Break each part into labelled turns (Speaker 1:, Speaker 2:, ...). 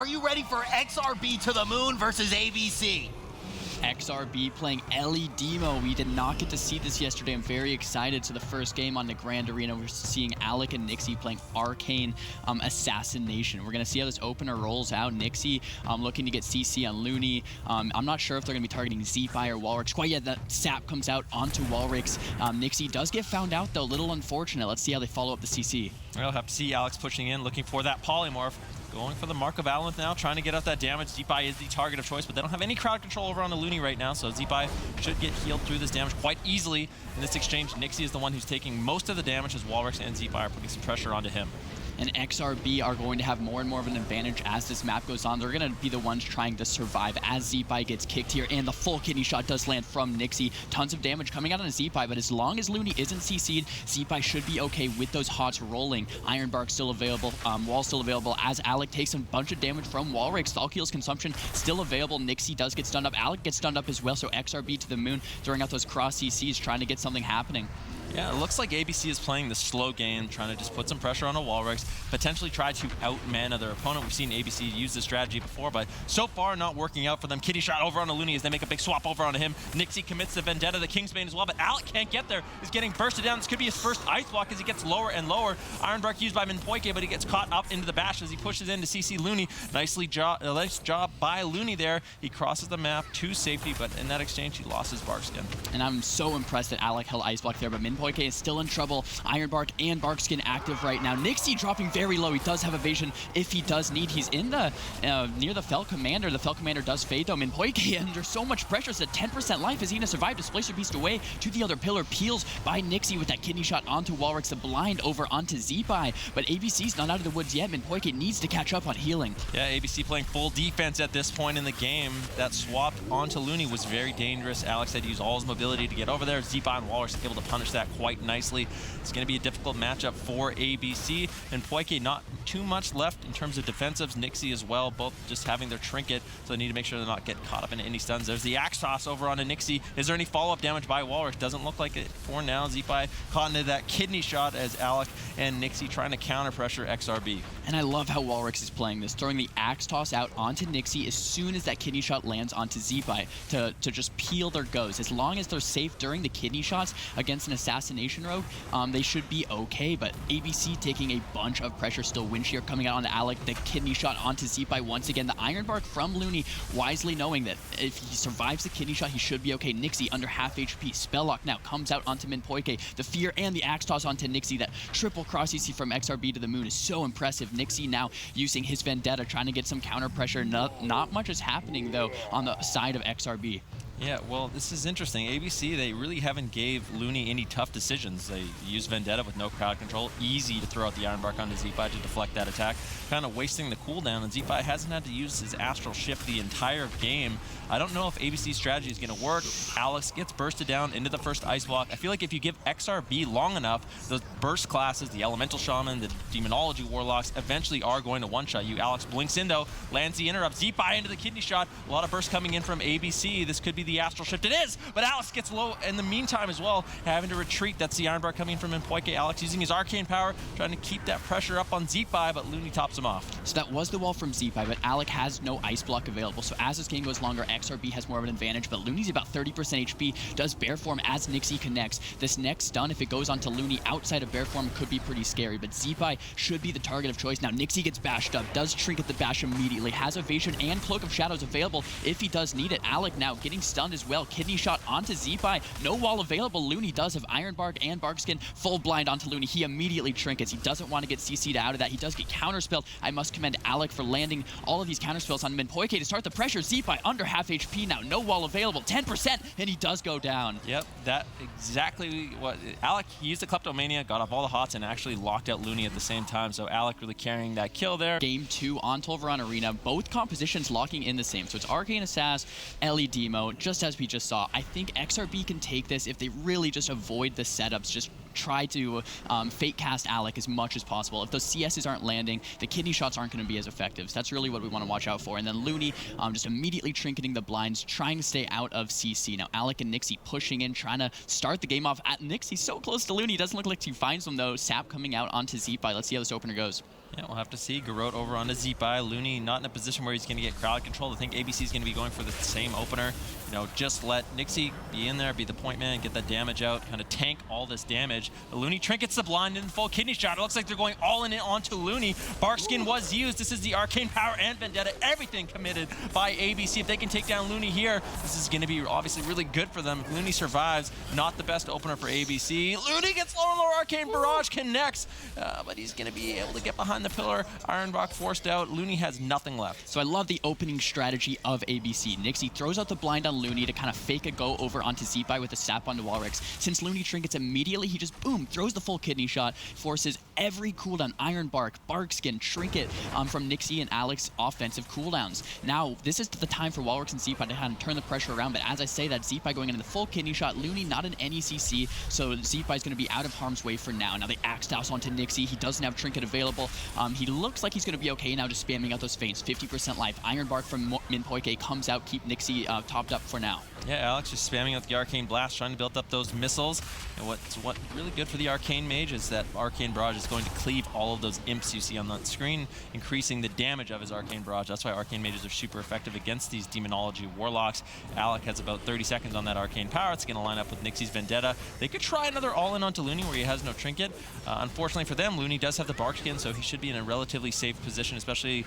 Speaker 1: Are you ready for XRB to the moon versus ABC?
Speaker 2: XRB playing LED mode. We did not get to see this yesterday. I'm very excited to the first game on the Grand Arena. We're seeing Alec and Nixie playing Arcane Assassination. We're going to see how this opener rolls out. Nixie looking to get CC on Looney. I'm not sure if they're going to be targeting Zeepy or Walrix. Quite yet, that sap comes out onto Walrix. Nixie does get found out, though. A little unfortunate. Let's see how they follow up the CC.
Speaker 3: We'll have to see Alex pushing in, looking for that polymorph. Going for the Mark of Alanth now, trying to get out that damage. Zeepy is the target of choice, but they don't have any crowd control over on the Looney right now, so Zeepy should get healed through this damage quite easily. In this exchange, Nixie is the one who's taking most of the damage as Walrix and Zeepy are putting some pressure onto him.
Speaker 2: And XRB are going to have more and more of an advantage as this map goes on. They're going to be the ones trying to survive as Zeepy gets kicked here, and the full kidney shot does land from Nixie. Tons of damage coming out on Zeepy, but as long as Looney isn't CC'd, Zeepy should be okay with those hots rolling. Iron Bark still available, Wall still available as Alec takes a bunch of damage from Walrix. Thalkeel's consumption still available. Nixie does get stunned up. Alec gets stunned up as well, so XRB to the moon, throwing out those cross CCs, trying to get something happening.
Speaker 3: Yeah, it looks like ABC is playing the slow game, trying to just put some pressure on a Walrix, potentially try to outmana their opponent. We've seen ABC use this strategy before, but so far not working out for them. Kitty shot over on a Looney as they make a big swap over onto him. Nixie commits the Vendetta, the Kingsbane as well, but Alec can't get there. He's getting bursted down. This could be his first ice block as he gets lower and lower. Iron Bark used by Minpoike, but he gets caught up into the bash as he pushes in to CC Looney. Nice job by Looney there. He crosses the map to safety, but in that exchange, he lost his Barkskin.
Speaker 2: And I'm so impressed that Alec held ice block there, but Minpoike is still in trouble. Iron Bark and Barkskin active right now. Nixie dropping very low. He does have evasion if he does need. He's in the near the Fel Commander. The Fel Commander does fade though. Minpoike under so much pressure. It's a 10% life. Is he gonna survive? Displacer Beast away to the other pillar. Peels by Nixie with that kidney shot onto Walrix. The blind over onto Zeepy. But ABC's not out of the woods yet. Minpoike needs to catch up on healing.
Speaker 3: Yeah, ABC playing full defense at this point in the game. That swapped onto Looney was very dangerous. Alex had to use all his mobility to get over there. Zeepy and Walrix able to punish that quite nicely. It's going to be a difficult matchup for ABC. And Poike not too much left in terms of defensives. Nixie as well, both just having their trinket, so they need to make sure they're not getting caught up in any stuns. There's the axe toss over onto Nixie. Is there any follow-up damage by Walrix? Doesn't look like it for now. Zeepy caught into that kidney shot as Alec and Nixie trying to counter pressure XRB.
Speaker 2: And I love how Walrix is playing this, throwing the axe toss out onto Nixie as soon as that kidney shot lands onto Zeepy to just peel their goes. As long as they're safe during the kidney shots against an assassination rogue, they should be okay, but ABC taking a bunch of pressure still. Wind shear coming out onto Alec, the kidney shot onto Zeepy once again. The Iron Bark from Looney, wisely knowing that if he survives the kidney shot, he should be okay. Nixie under half HP. Spelllock now comes out onto Minpoike. The fear and the axe toss onto Nixie. That triple cross you see from XRB to the moon is so impressive. Nixie now using his Vendetta, trying to get some counter pressure. Not much is happening though on the side of XRB.
Speaker 3: Yeah, well, this is interesting. ABC, they really haven't gave Looney any tough decisions. They use Vendetta with no crowd control. Easy to throw out the Iron Bark onto Zeepy to deflect that attack. Kind of wasting the cooldown, and Zeepy hasn't had to use his Astral Shift the entire game. I don't know if ABC's strategy is going to work. Alex gets bursted down into the first ice block. I feel like if you give XRB long enough, those burst classes, the Elemental Shaman, the Demonology Warlocks, eventually are going to one-shot you. Alex blinks in though, lands the interrupt. Zeepy into the kidney shot. A lot of burst coming in from ABC. This could be the Astral Shift. It is, but Alex gets low in the meantime as well, having to retreat. That's the Iron Bark coming from Minpoike. Alex using his arcane power, trying to keep that pressure up on Zeepy, but Looney tops him off.
Speaker 2: So that was the wall from Zeepy, but Alec has no ice block available. So as this game goes longer, XRB has more of an advantage, but Looney's about 30% HP, does bear form as Nixie connects. This next stun, if it goes onto Looney outside of bear form, could be pretty scary, but Zeepy should be the target of choice. Now Nixie gets bashed up, does trinket the bash immediately, has evasion and Cloak of Shadows available if he does need it. Alec now getting stunned as well. Kidney shot onto Zeepy, no wall available. Looney does have Iron Bark and Barkskin, full blind onto Looney. He immediately trinkets. He doesn't want to get CC'd out of that. He does get counterspelled. I must commend Alec for landing all of these counterspells on Minpoike to start the pressure. Zeepy under half HP now, no wall available, 10%, and he does go down.
Speaker 3: Yep, that exactly what Alec, he used the Kleptomania, got off all the hots, and actually locked out Looney at the same time, so Alec really carrying that kill there.
Speaker 2: Game 2 on Tolvaran Arena, both compositions locking in the same, so it's Arcane Assass, LED mode, just as we just saw. I think XRB can take this if they really just avoid the setups, just try to fake cast Alec as much as possible. If those CSs aren't landing, the kidney shots aren't going to be as effective. So that's really what we want to watch out for. And then Looney just immediately trinketing the blinds, trying to stay out of CC. Now Alec and Nixie pushing in, trying to start the game off. Nixie so close to Looney, doesn't look like he finds him though. Sap coming out onto Zeepy. Let's see how this opener goes.
Speaker 3: Yeah, we'll have to see. Garrote over onto Zeepai. Looney not in a position where he's going to get crowd control. I think ABC is going to be going for the same opener. You know, just let Nixie be in there, be the point man, get that damage out, kind of tank all this damage. Looney trinkets the blind in full kidney shot. It looks like they're going all in it onto Looney. Barkskin was used. This is the arcane power and vendetta. Everything committed by ABC. If they can take down Looney here, this is going to be obviously really good for them. If Looney survives, not the best opener for ABC. Looney gets low and low. Arcane Barrage connects, but he's going to be able to get behind the pillar. Ironbark forced out. Looney has nothing left.
Speaker 2: So I love the opening strategy of ABC. Nixie throws out the blind on Looney to kind of fake a go over onto Zeepai with a sap onto Walrix. Since Looney trinkets immediately, he just, boom, throws the full kidney shot, forces every cooldown, Ironbark, Barkskin, Trinket from Nixie and Alex offensive cooldowns. Now, this is the time for Walrix and Zeepai to kind of turn the pressure around, but as I say that, Zeepai going into the full kidney shot, Looney not an NECC, so Zeepai is going to be out of harm's way for now. Now, the Axe Toss onto Nixie. He doesn't have Trinket available. He looks like he's going to be okay now, just spamming out those feints. 50% life. Ironbark from Minpoike comes out, keep Nixie topped up for now.
Speaker 3: Yeah, Alex just spamming out the Arcane Blast, trying to build up those missiles. And what's really good for the Arcane Mage is that Arcane Barrage is going to cleave all of those imps you see on that screen, increasing the damage of his Arcane Barrage. That's why Arcane Mages are super effective against these Demonology Warlocks. Alec has about 30 seconds on that Arcane Power. It's going to line up with Nixie's Vendetta. They could try another all-in onto Looney where he has no Trinket. Unfortunately for them, Looney does have the Barkskin, so he should be in a relatively safe position, especially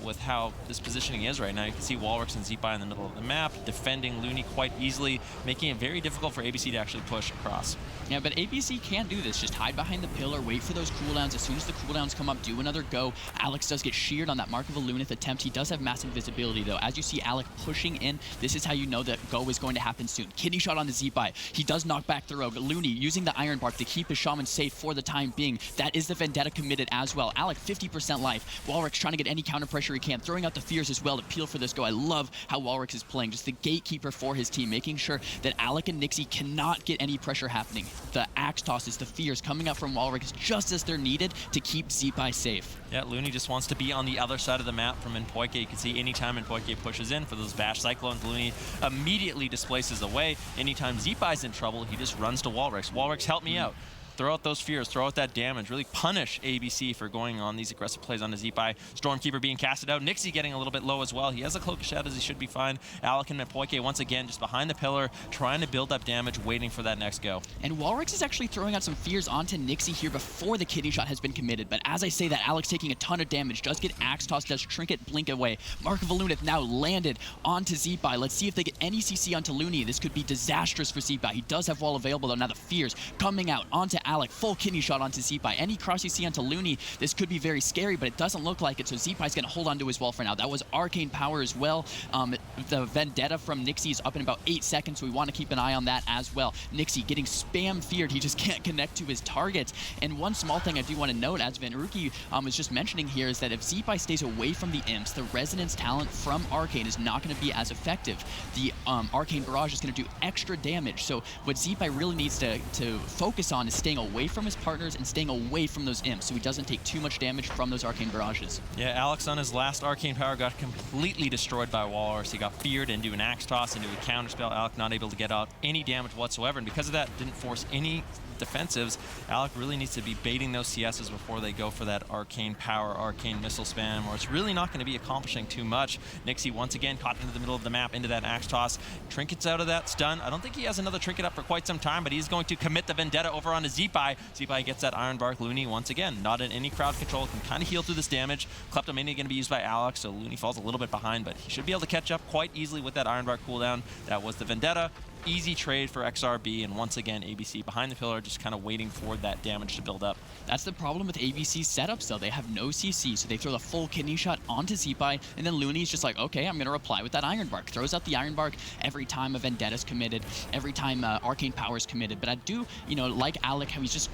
Speaker 3: with how this positioning is right now. You can see Walrix and Zeepai in the middle of the map, defending Looney quite easily, making it very difficult for ABC to actually push across.
Speaker 2: Yeah, but ABC can do this. Just hide behind the pillar, wait for those cooldowns. As soon as the cooldowns come up, do another go. Alex does get sheared on that Mark of a Lunith attempt. He does have massive visibility, though. As you see Alec pushing in, this is how you know that go is going to happen soon. Kidney shot on the Zeepai. He does knock back the rogue. Looney using the Ironbark to keep his Shaman safe for the time being. That is the Vendetta committed as well. Alec, 50% life. Walrix trying to get any counter pressure he can, throwing out the fears as well to peel for this go. I love how Walrix is playing, just the gatekeeper for his team, making sure that Alec and Nixie cannot get any pressure happening. The axe tosses, the fears coming up from Walrix just as they're needed to keep Zeepai safe.
Speaker 3: Yeah, Looney just wants to be on the other side of the map from Minpoike. You can see anytime Minpoike pushes in for those Bash Cyclones, Looney immediately displaces away. Anytime Zeepai's in trouble, he just runs to Walrix. Walrix, help me out. Throw out those fears, throw out that damage, really punish ABC for going on these aggressive plays on the Zeepai. Stormkeeper being casted out. Nixie getting a little bit low as well. He has a Cloak of Shadows, he should be fine. Alec and Minpoike once again just behind the pillar, trying to build up damage, waiting for that next go.
Speaker 2: And Walrix is actually throwing out some fears onto Nixie here before the kidney shot has been committed. But as I say that, Alex taking a ton of damage, does get Axe Toss, does Trinket blink away. Mark of a Lunith now landed onto Zeepai. Let's see if they get any CC onto Looney. This could be disastrous for Zeepai. He does have wall available though. Now the fears coming out onto Alec. Full kidney shot onto Zeepai. Any cross you see onto Looney, this could be very scary, but it doesn't look like it, so Zeepai's going to hold on to his wall for now. That was Arcane Power as well. The Vendetta from Nixie is up in about 8 seconds, so we want to keep an eye on that as well. Nixie getting spam feared. He just can't connect to his targets. And one small thing I do want to note, as Vanruki was just mentioning here, is that if Zeepai stays away from the imps, the Resonance talent from Arcane is not going to be as effective. The Arcane Barrage is going to do extra damage, so what Zeepai really needs to focus on is staying away from his partners and staying away from those imps so he doesn't take too much damage from those Arcane Barrages.
Speaker 3: Yeah, Alex on his last Arcane Power got completely destroyed by Walrus. He got feared into an Axe Toss, into a counterspell. Alec not able to get out any damage whatsoever, and because of that, didn't force any defensives. Alec really needs to be baiting those CSs before they go for that Arcane Power, Arcane Missile spam, or it's really not going to be accomplishing too much. Nixie once again caught into the middle of the map, into that Axe Toss. Trinket's out of that stun. I don't think he has another Trinket up for quite some time, but he's going to commit the Vendetta over onto Zeepai. Zeepai gets that Ironbark. Looney once again not in any crowd control, can kind of heal through this damage. Kleptomania going to be used by Alex, so Looney falls a little bit behind, but he should be able to catch up quite easily with that Ironbark cooldown. That was the Vendetta. Easy trade for XRB, and once again ABC behind the pillar, just kind of waiting for that damage to build up.
Speaker 2: That's the problem with ABC's setups though. They have no CC, so they throw the full kidney shot onto Zeepai, and then Looney's just like, okay, I'm gonna reply with that Ironbark. Throws out the Ironbark every time a Vendetta's committed, every time Arcane Power's committed. But I do, like Alec, how he's just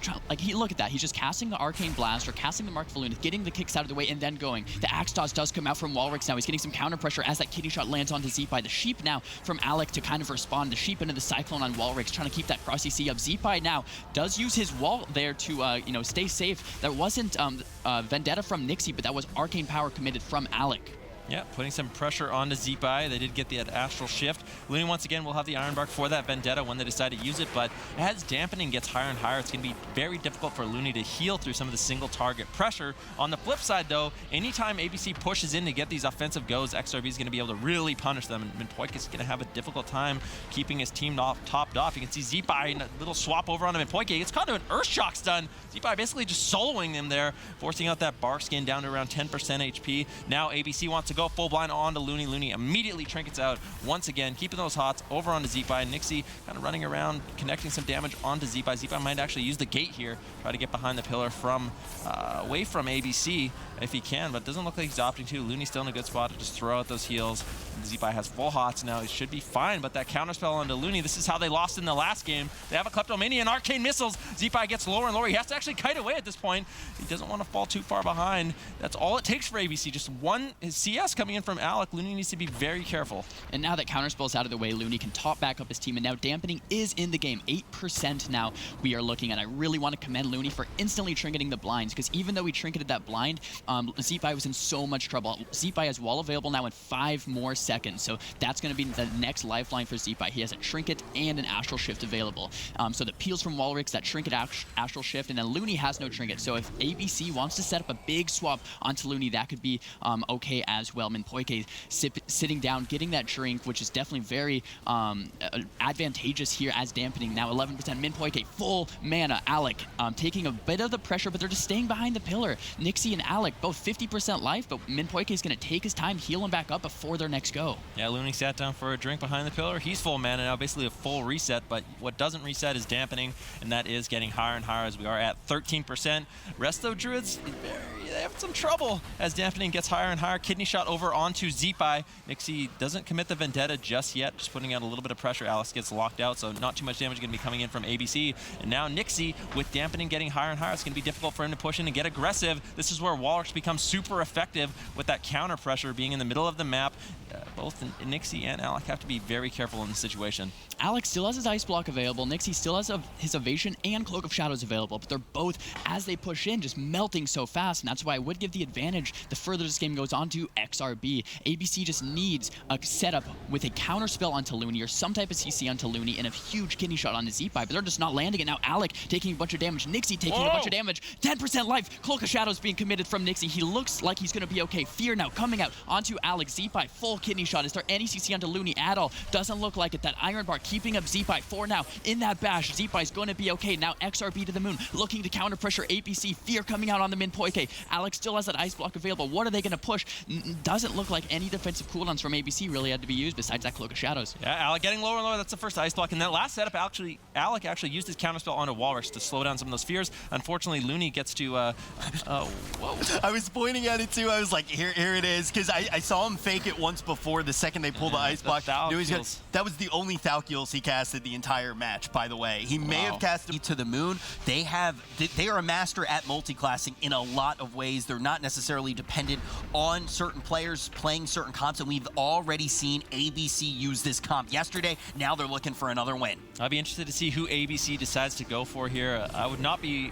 Speaker 2: look at that. He's just casting the Arcane Blast or casting the Mark of Lunith, getting the kicks out of the way, and then going. The Axe Toss does come out from Walrix now. He's getting some counter pressure as that kidney shot lands onto Zeepai. The Sheep now from Alec to kind of respond. The Sheep into the Cyclone on Walrix, trying to keep that cross CC up. Zeepai now does use his wall there to stay safe. That wasn't Vendetta from Nixie, but that was Arcane Power committed from Alec.
Speaker 3: Yeah, putting some pressure onto Zeepai. They did get the Astral Shift. Looney, once again, will have the Iron Bark for that Vendetta when they decide to use it, but as Dampening gets higher and higher, it's going to be very difficult for Looney to heal through some of the single target pressure. On the flip side, though, anytime ABC pushes in to get these offensive goes, XRB is going to be able to really punish them, and Minpoik is going to have a difficult time keeping his team topped off. You can see Zeepai in a little swap over on him, and Minpoik gets caught into an Earthshock stun. Zeepai basically just soloing them there, forcing out that Bark skin down to around 10% HP. Now ABC wants to go full blind onto Looney. Looney immediately trinkets out once again, keeping those hots over onto Zeepai. Nixie kind of running around, connecting some damage onto Zeepai. Zeepai might actually use the gate here, try to get behind the pillar from away from ABC if he can, but it doesn't look like he's opting to. Looney's still in a good spot to just throw out those heals. Zeepai has full hots now. He should be fine, but that counterspell onto Looney, this is how they lost in the last game. They have a Kleptomania and Arcane Missiles. Zeepai gets lower and lower. He has to actually kite away at this point. He doesn't want to fall too far behind. That's all it takes for ABC. Just one CS coming in from Alec. Looney needs to be very careful.
Speaker 2: And now that counterspell's out of the way, Looney can top back up his team, and now Dampening is in the game. 8% now we are looking at. I really want to commend Looney for instantly trinketing the blinds, because even though he trinketed that blind, Zeepai was in so much trouble. Zeepai has wall available now in 5 more seconds, so that's going to be the next lifeline for Zeepai. He has a trinket and an Astral Shift available. So the peels from Walrix, that trinket Astral Shift, and then Looney has no trinket. So if ABC wants to set up a big swap onto Looney, that could be okay as well. Minpoik sitting down, getting that drink, which is definitely very advantageous here as Dampening. Now 11%. Minpoik full mana. Alec taking a bit of the pressure, but they're just staying behind the pillar. Nixie and Alec both 50% life, but Minpoik is going to take his time, heal him back up before their next go.
Speaker 3: Yeah, Looney sat down for a drink behind the pillar. He's full mana now, basically a full reset, but what doesn't reset is Dampening, and that is getting higher and higher as we are at 13%. Resto Druids, they have some trouble as Dampening gets higher and higher. Kidney shot over onto Zeepai. Nixie doesn't commit the Vendetta just yet, just putting out a little bit of pressure. Alex gets locked out, so not too much damage going to be coming in from ABC. And now Nixie, with Dampening getting higher and higher, it's going to be difficult for him to push in and get aggressive. This is where Walrix becomes super effective with that counter pressure being in the middle of the map. Both Nixie and Alec have to be very careful in this situation.
Speaker 2: Alex still has his Ice Block available. Nixie still has his Evasion and Cloak of Shadows available, but they're both, as they push in, just melting so fast, and that's why I would give the advantage the further this game goes on to XRB. ABC just needs a setup with a counter spell onto Looney or some type of CC onto Looney and a huge kidney shot onto Zeepai, but they're just not landing it. Now Alec taking a bunch of damage, Nixie taking a bunch of damage, 10% life, Cloak of Shadows being committed from Nixie. He looks like he's going to be okay. Fear now coming out onto Alec. Zeepai, full kidney shot. Is there any CC onto Looney at all? Doesn't look like it. That Iron Bar keeping up Zeepai for now. In that bash, Zeepai's going to be okay. Now XRB to the moon, looking to counter pressure ABC. Fear coming out on the Minpoik. Alex still has that Ice Block available. What are they going to push? Doesn't look like any defensive cooldowns from ABC really had to be used besides that Cloak of Shadows.
Speaker 3: Yeah, Alec getting lower and lower. That's the first Ice Block. In that last setup, Alec actually used his counterspell onto Walrix to slow down some of those fears. Unfortunately, Looney gets to, whoa.
Speaker 1: I was pointing at it too. I was like, here it is, because I saw him fake it once before the second they pulled the Ice Block. That was the only Thalkiels he casted the entire match, by the way. He may have casted to the moon. They are a master at multi-classing in a lot of ways. They're not necessarily dependent on certain players playing certain comps, and we've already seen ABC use this comp yesterday. Now they're looking for another win.
Speaker 3: I'd be interested to see who ABC decides to go for here. I would not be,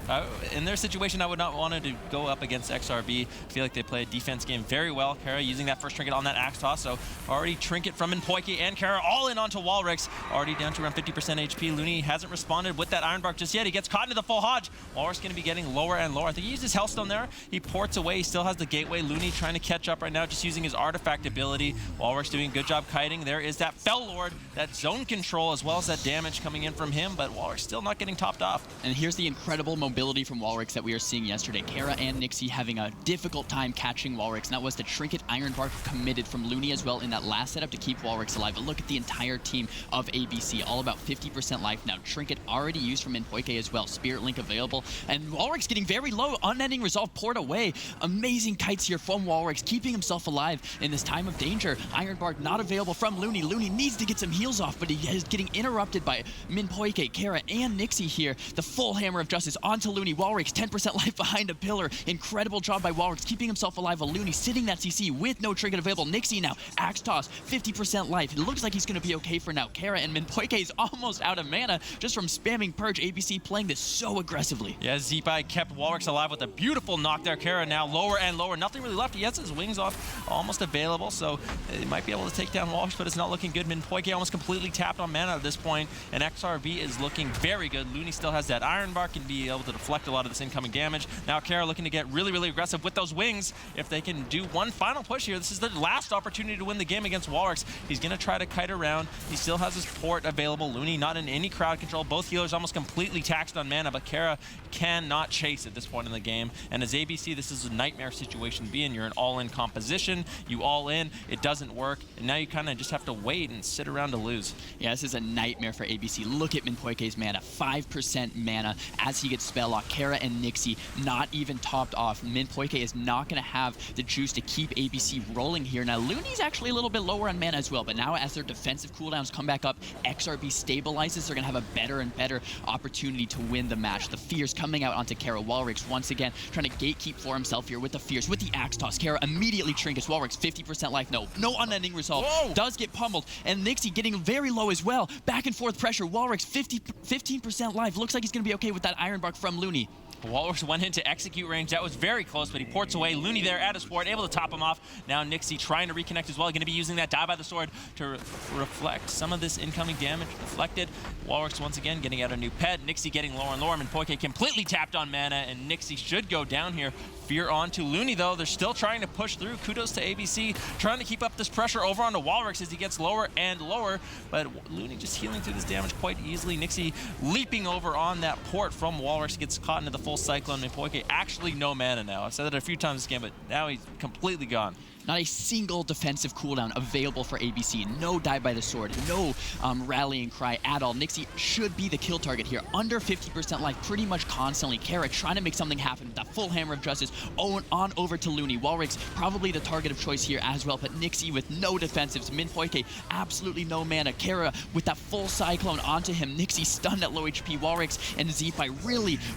Speaker 3: in their situation, I would not want to go up against XRB. I feel like they play a defense game very well. Kara using that first trinket on that Axe Toss, so already trinket from Minpoik and Kara all in onto Walrix, already down to around 50% HP. Looney hasn't responded with that Iron Bark just yet. He gets caught into the full Hodge. Walrix going to be getting lower and lower. I think he used his Hellstone there. He ports away. He still has the Gateway. Looney trying to catch up right now, just using his artifact ability. Walrix doing a good job kiting. There is that Fell Lord, that zone control, as well as that damage coming in from him, but Walrix still not getting topped off.
Speaker 2: And here's the incredible mobility from Walrix that we were seeing yesterday. Kara and Nixie having a difficult time catching Walrix, and that was the Trinket Iron Bark committed from Looney as well in that last setup to keep Walrix alive. But look at the entire team of ABC, all about 50% life now. Trinket already used from Minpoik as well. Spirit Link available, and Walrix getting very low. Unending Resolve poured away. Amazing kites here from Walrix, keeping himself alive in this time of danger. Iron Bark not available from Looney. Looney needs to get some heals off, but he is getting interrupted by Minpoik, Kara, and Nixie here. The full Hammer of Justice onto Looney. Walrix 10% life behind a pillar. Incredible job by Walrix, keeping himself alive. Looney sitting that CC with no trinket available. Nixie now, Axe Toss, 50% life. It looks like he's going to be okay for now. Kara and Minpoik is almost out of mana just from spamming Purge. ABC playing this so aggressively.
Speaker 3: Yeah, Zeepai kept Walrix alive with a beautiful knock there. Kara now lower and lower. Nothing really left. He has his wings off, almost available, so he might be able to take down Walrus, but it's not looking good. Minpoike almost completely tapped on mana at this point, and XRB is looking very good. Looney still has that Iron Bark and be able to deflect a lot of this incoming damage. Now Kara looking to get really, really aggressive with those wings. If they can do one final push here, this is the last opportunity to win the game against Walrus. He's going to try to kite around. He still has his port available. Looney not in any crowd control. Both healers almost completely taxed on mana, but Kara cannot chase at this point in the game. And as ABC, this is a nightmare situation to be in. You're an all-in composition. You all in, it doesn't work, and now you kind of just have to wait and sit around to lose.
Speaker 2: Yeah, this is a nightmare for ABC. Look at Minpoike's mana, 5% mana as he gets spell locked. Kara and Nixie not even topped off. Minpoike is not going to have the juice to keep ABC rolling here. Now, Looney's actually a little bit lower on mana as well, but now as their defensive cooldowns come back up, XRB stabilizes, they're going to have a better and better opportunity to win the match. The Fears coming out onto Kara. Walrix once again trying to gatekeep for himself here with the Fears, with the Axe Toss. Kara immediately trinkets. Walrix 50% life. No unending resolve.
Speaker 3: Whoa.
Speaker 2: Does get pummeled, and Nixie getting very low as well. Back and forth pressure. Walrix 15% life. Looks like he's going to be okay with that Iron Bark from Looney.
Speaker 3: Walrus went into execute range. That was very close, but he ports away. Looney there at his port, able to top him off. Now Nixie trying to reconnect as well. Going to be using that Die by the Sword to reflect some of this incoming damage. Deflected. Walrus once again getting out a new pet. Nixie getting lower and lower. Minpoike completely tapped on mana, and Nixie should go down here. Fear on to Looney, though. They're still trying to push through. Kudos to ABC, trying to keep up this pressure over onto Walrix as he gets lower and lower, but Looney just healing through this damage quite easily. Nixie leaping over on that port from Walrix, gets caught into the full Cyclone. Minpoike actually no mana now. I've said that a few times this game, but now he's completely gone.
Speaker 2: Not a single defensive cooldown available for ABC. No Die by the Sword. No rallying cry at all. Nixie should be the kill target here. Under 50% life pretty much constantly. Kara trying to make something happen with that full Hammer of Justice. On over to Looney. Walrix probably the target of choice here as well, but Nixie with no defensives. Minpoike absolutely no mana. Kara with that full Cyclone onto him. Nixie stunned at low HP. Walrix and Zeepai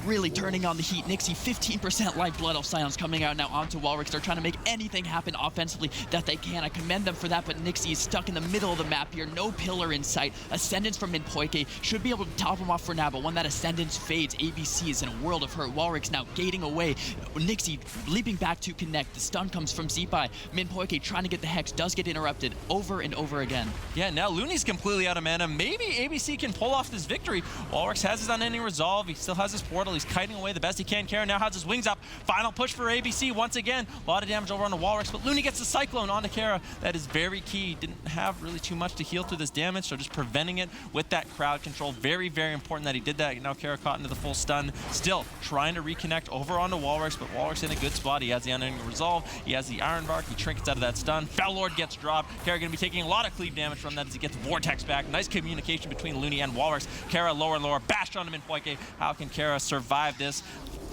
Speaker 2: really turning on the heat. Nixie 15% life. Blood of Silence coming out now onto Walrix. They're trying to make anything happen offensively that they can. I commend them for that, but Nixie is stuck in the middle of the map here. No pillar in sight. Ascendance from Minpoike should be able to top him off for now, but when that Ascendance fades, ABC is in a world of hurt. Walrix now gating away. Nixie leaping back to connect. The stun comes from Zeepai. Minpoike trying to get the Hex, does get interrupted over and over again.
Speaker 3: Yeah, now Looney's completely out of mana. Maybe ABC can pull off this victory. Walrix has his unending resolve. He still has his portal. He's kiting away the best he can. Kara now has his wings up. Final push for ABC once again. A lot of damage over on the Walrix, but Looney gets the Cyclone onto Kara. That is very key. Didn't have really too much to heal through this damage, so just preventing it with that crowd control. Very important that he did that. Now Kara caught into the full stun. Still trying to reconnect over onto Walrix, but Walrix in a good spot. He has the unending resolve. He has the Iron Bark. He trinkets out of that stun. Foul Lord gets dropped. Kara going to be taking a lot of cleave damage from that as he gets Vortex back. Nice communication between Looney and Walrix. Kara lower and lower. Bashed on him in Minpoike. How can Kara survive this?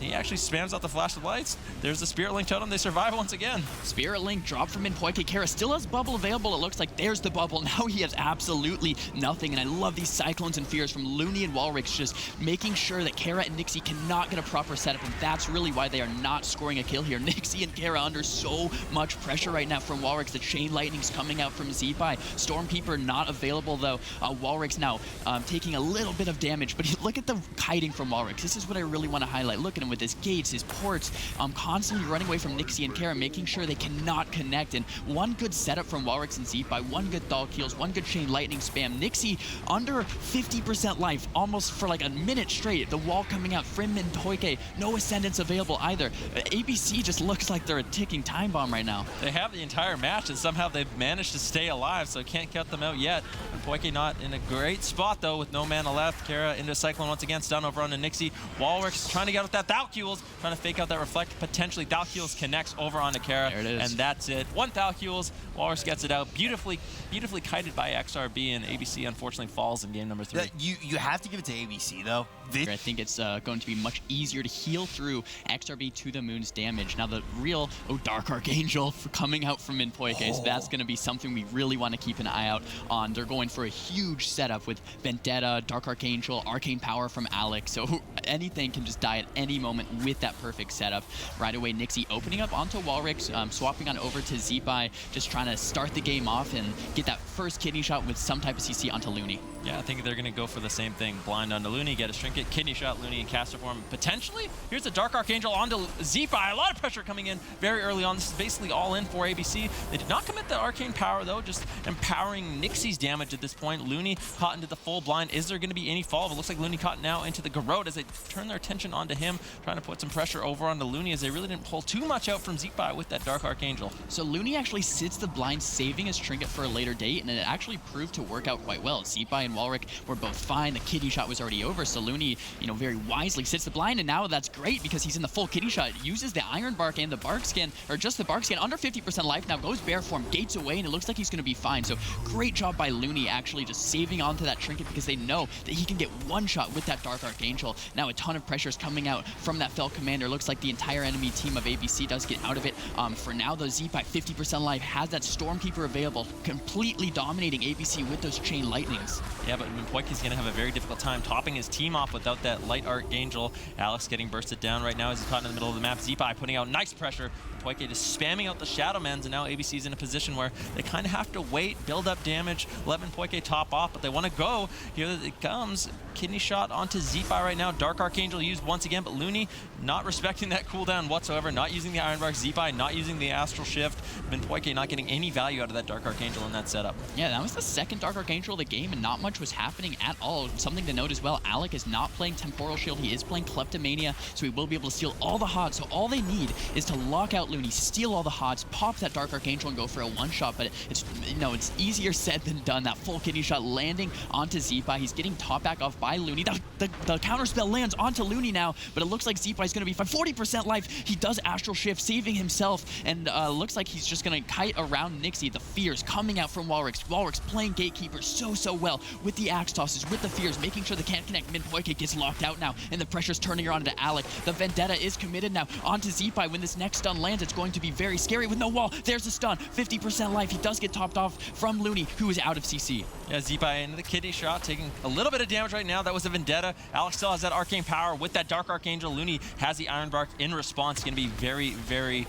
Speaker 3: He actually spams out the flash of lights. There's the Spirit Link totem. They survive once again.
Speaker 2: Spirit Link dropped from Minpoike. Kara still has bubble available. It looks like there's the bubble. Now he has absolutely nothing. And I love these Cyclones and Fears from Looney and Walrix, just making sure that Kara and Nixie cannot get a proper setup. And that's really why they are not scoring a kill here. Nixie and Kara under so much pressure right now from Walrix. The Chain Lightning's coming out from Zeepai. Stormkeeper not available though. Walrix now taking a little bit of damage. But look at the kiting from Walrix. This is what I really want to highlight. Look at him with his gates, his ports, constantly running away from Nixie and Kara, making sure they cannot connect. And one good setup from Walrix and Zeepai, one good Thal kills, one good Chain Lightning spam. Nixie under 50% life, almost for like a minute straight. The wall coming out, Frim and Toike, no Ascendance available either. ABC just looks like they're a ticking time bomb right now.
Speaker 3: They have the entire match, and somehow they've managed to stay alive, so can't cut them out yet. Toike not in a great spot, though, with no mana left. Kara into Cyclone once again, stun over onto Nixie. Walrix trying to get out with that Thalcules, trying to fake out that Reflect. Potentially, Thalcules connects over onto Kara,
Speaker 2: there it is.
Speaker 3: and that's it. One Thalcules, Walrus gets it out. Beautifully kited by XRB, and ABC unfortunately falls in game number 3.
Speaker 1: You have to give it to ABC, though.
Speaker 2: I think it's going to be much easier to heal through XRB to the Moon's damage. Now the real Dark Archangel coming out from Minpoike, so that's going to be something we really want to keep an eye out on. They're going for a huge setup with Vendetta, Dark Archangel, Arcane Power from Alex, so anything can just die at any moment with that perfect setup. Right away, Nixie opening up onto Walrix, swapping on over to Zeepai, just trying to start the game off and get that first kidney shot with some type of CC onto Looney.
Speaker 3: Yeah, I think they're going to go for the same thing. Blind onto Looney, get a trinket, kidney shot, Looney in caster form. Potentially, here's a Dark Archangel onto Zeephi. A lot of pressure coming in very early on. This is basically all in for ABC. They did not commit the arcane power, though, just empowering Nixie's damage at this point. Looney caught into the full blind. Is there going to be any fall? It looks like Looney caught now into the Garrote as they turn their attention onto him, trying to put some pressure over onto Looney as they really didn't pull too much out from Zeephi with that Dark Archangel.
Speaker 2: So Looney actually sits the blind, saving his trinket for a later date, and it actually proved to work out quite well. Zeephi and Walrick were both fine. The kidney shot was already over, so Looney, very wisely sits the blind, and now that's great because he's in the full kidney shot. Uses the Iron Bark and the Bark Skin, or just the Bark Skin, under 50% life now, goes bear form, gates away, and it looks like he's going to be fine. So great job by Looney actually just saving onto that trinket because they know that he can get one shot with that Dark Archangel. Now a ton of pressure is coming out from that Fel Commander. Looks like the entire enemy team of ABC does get out of it. For now, though, Zeephi, 50% life, has that Stormkeeper available, completely dominating ABC with those Chain Lightnings.
Speaker 3: Yeah, but Poike's going to have a very difficult time topping his team off without that Light Archangel. Alex getting bursted down right now as he's caught in the middle of the map. Zeephi putting out nice pressure. Poike just spamming out the Shadow Mans, and now ABC's in a position where they kind of have to wait, build up damage, let Poike top off, but they want to go. Here it comes. Kidney shot onto Zeephi right now. Dark Archangel used once again, but Looney not respecting that cooldown whatsoever, not using the Iron Bark. Zeephi not using the Astral Shift. Poike not getting any value out of that Dark Archangel in that setup.
Speaker 2: Yeah, that was the second Dark Archangel of the game, and not much was happening at all. Something to note as well, Alec is not playing Temporal Shield. He is playing Kleptomania, so he will be able to steal all the HODs. So all they need is to lock out Looney, steal all the HODs, pop that Dark Archangel, and go for a one-shot. But it's it's easier said than done. That full kidney shot landing onto Zeephi. He's getting top back off by Looney. The counter spell lands onto Looney now, but it looks like Zeephi is going to be fine. 40% life. He does Astral Shift, saving himself, and looks like he's just going to kite around Nixie. The fears coming out from Walrick. Walrick's playing Gatekeeper so well with the axe tosses, with the fears, making sure they can't connect. Poike gets locked out now, and the pressure's turning around to Alec. The Vendetta is committed now onto Zeephi. When this next stun lands, it's going to be very scary with no wall. There's the stun. 50% life. He does get topped off from Looney, who is out of CC.
Speaker 3: Yeah, Zeephi into the kidney shot, taking a little bit of damage right now. That was a Vendetta. Alex still has that arcane power with that Dark Archangel. Looney has the Iron Bark in response. Going to be very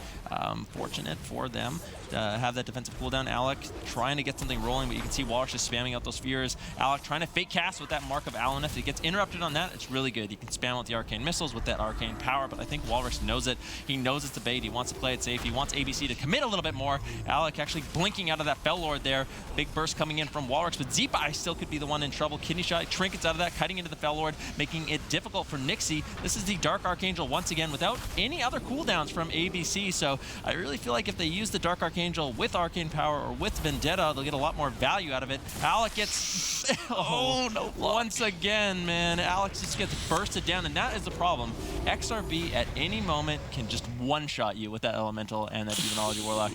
Speaker 3: fortunate for them to have that defensive cooldown. Alec trying to get something rolling, but you can see Walrick just spamming out those fears. Alec trying to fake cast with that Mark of Allen. If he gets interrupted on that, it's really good. You can spam with the arcane missiles with that arcane power, but I think Walrick knows it. He knows it's a bait. He wants to play it safe. He wants ABC to commit a little bit more. Alec actually blinking out of that Fel Lord there. Big burst coming in from Walrick, but Zeephi still could be the one in trouble. Kidney shot, trinkets out of that, cutting into the Fel Lord, making it difficult for Nixie. This is the Dark Archangel once again without any other cooldowns from ABC, so I really feel like if they use the Dark Archangel with arcane power or with Vendetta, they'll get a lot more value out of it. Alec gets no once again, man. Alex just gets bursted down, and that is the problem. XRB at any moment can just one-shot you with that Elemental and that Demonology Warlock.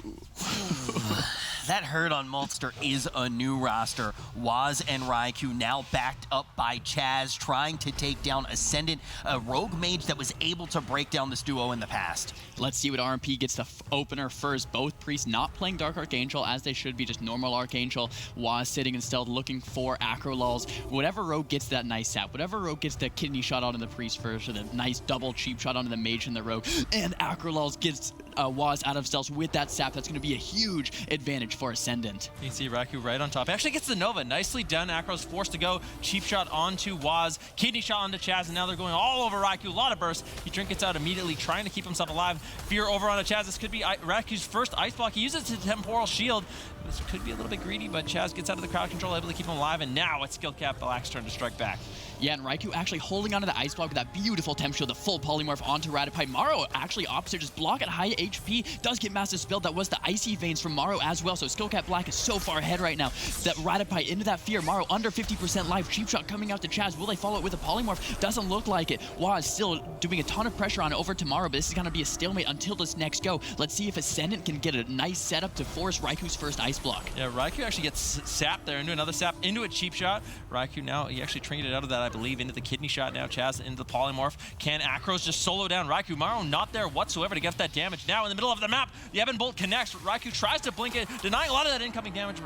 Speaker 1: That hurt on Maltster is a new roster. Waz and Raikou now backed up by Chaz, trying to take down Ascendant, a rogue mage that was able to break down this duo in the past.
Speaker 2: Let's see what RMP gets the opener first. Both priests not playing Dark Archangel as they should be, just normal Archangel. Waz sitting in stealth looking for Acrolulls. Whatever rogue gets that nice sap, whatever rogue gets the kidney shot onto the priest first, or the nice double cheap shot onto the mage and the rogue, and Acrolulls gets Waz out of stealth with that sap, that's going to be a huge advantage for Ascendant.
Speaker 3: You can see Raikou right on top. Actually gets the Nova. Nicely done. Acro's forced to go. Cheap shot onto Waz. Kidney shot onto Chaz, and now they're going all over Raikou. A lot of bursts. He trinkets out immediately, trying to keep himself alive. Fear over onto Chaz. This could be Raikou's first ice block. He uses the Temporal Shield. This could be a little bit greedy, but Chaz gets out of the crowd control, able to keep him alive, and now it's skill cap Black's turn to strike back.
Speaker 2: Yeah, and Raikou actually holding onto the ice block with that beautiful temp shield, the full polymorph onto Rattapie. Maro actually opposite, just block at high HP, does get massive spill. That was the icy veins from Maro as well, so skill cap Black is so far ahead right now. That Rattapie into that fear, Maro under 50% life, cheap shot coming out to Chaz. Will they follow it with a polymorph? Doesn't look like it. Waz still doing a ton of pressure on over to Maro, but this is going to be a stalemate until this next go. Let's see if Ascendant can get a nice setup to force Raikou's first ice block.
Speaker 3: Yeah, Raikou actually gets sapped there into another sap, into a cheap shot. Raikou now, he actually trinketed out of that. I believe, into the kidney shot now. Chaz into the polymorph. Can Akros just solo down Raikou? Maro not there whatsoever to get that damage. Now in the middle of the map, the Evan Bolt connects. Raikou tries to blink it, denying a lot of that incoming damage,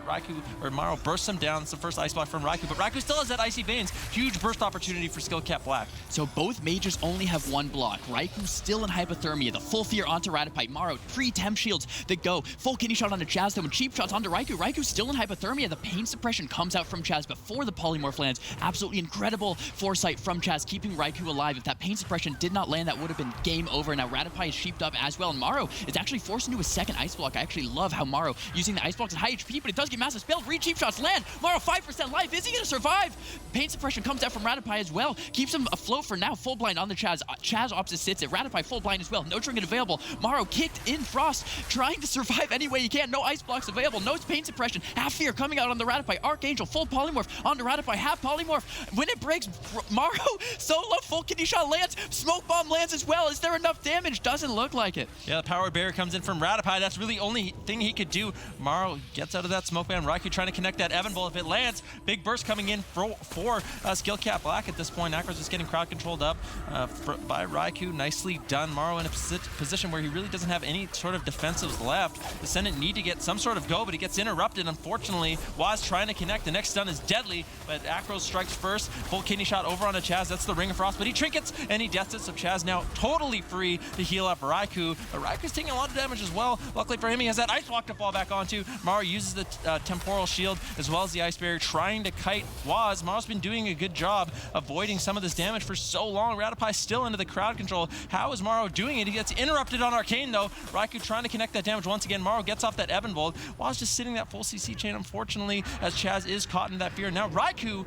Speaker 3: but Maro bursts him down. It's the first ice block from Raikou, but Raikou still has that Icy Veins. Huge burst opportunity for Skill Cap Black.
Speaker 2: So both mages only have one block. Raikou still in hypothermia. The full fear onto Rattapie. Maro, 3 temp shields that go. Full kidney shot onto Chaz, though, and cheap shots onto Raikou. Raikou's still in hypothermia. The pain suppression comes out from Chaz before the polymorph lands. Absolutely incredible foresight from Chaz, keeping Raikou alive. If that pain suppression did not land, that would have been game over. Now Rattapie is sheeped up as well, and Maro is actually forced into a second ice block. I actually love how Maro using the ice blocks at high HP, but it does get massive spells. 3 cheap shots land. Maro 5% life. Is he going to survive? Pain suppression comes out from Rattapie as well. Keeps him afloat for now. Full blind on the Chaz. Chaz opposite sits it. Rattapie full blind as well. No trinket available. Maro kicked in Frost, trying to survive any way he can. No ice blocks available. No pain suppression. Half fear coming out on the Rattapie. Archangel full polymorph on the Rattapie. Half polymorph. When it breaks, Maro solo full kidney shot lands. Smoke bomb lands as well. Is there enough damage? Doesn't look like it.
Speaker 3: Yeah, the power barrier comes in from Rattapie. That's really the only thing he could do. Maro gets out of that smoke ban. Raikou trying to connect that Evan Bolt. If it lands, big burst coming in for Skill Cap Black at this point. Akros is getting crowd controlled up by Raikou. Nicely done. Maro in a position where he really doesn't have any sort of defensives left. Ascendant need to get some sort of go, but he gets interrupted, unfortunately. Waz trying to connect. The next stun is deadly, but Akros strikes first. Full kidney shot over onto Chaz. That's the Ring of Frost, but he trinkets and he deaths it, so Chaz now totally free to heal up Raikou. But Raikou's taking a lot of damage as well. Luckily for him, he has that ice block to fall back onto. Maro uses the temporal shield as well as the ice barrier, trying to kite Waz. Maro's been doing a good job avoiding some of this damage for so long. Rattapie still into the crowd control. How is Maro doing it? He gets interrupted on Arcane though. Raikou trying to connect that damage once again. Maro gets off that Evan Bolt. Waz just sitting that full CC chain, unfortunately, as Chaz is caught in that fear. Now Raikou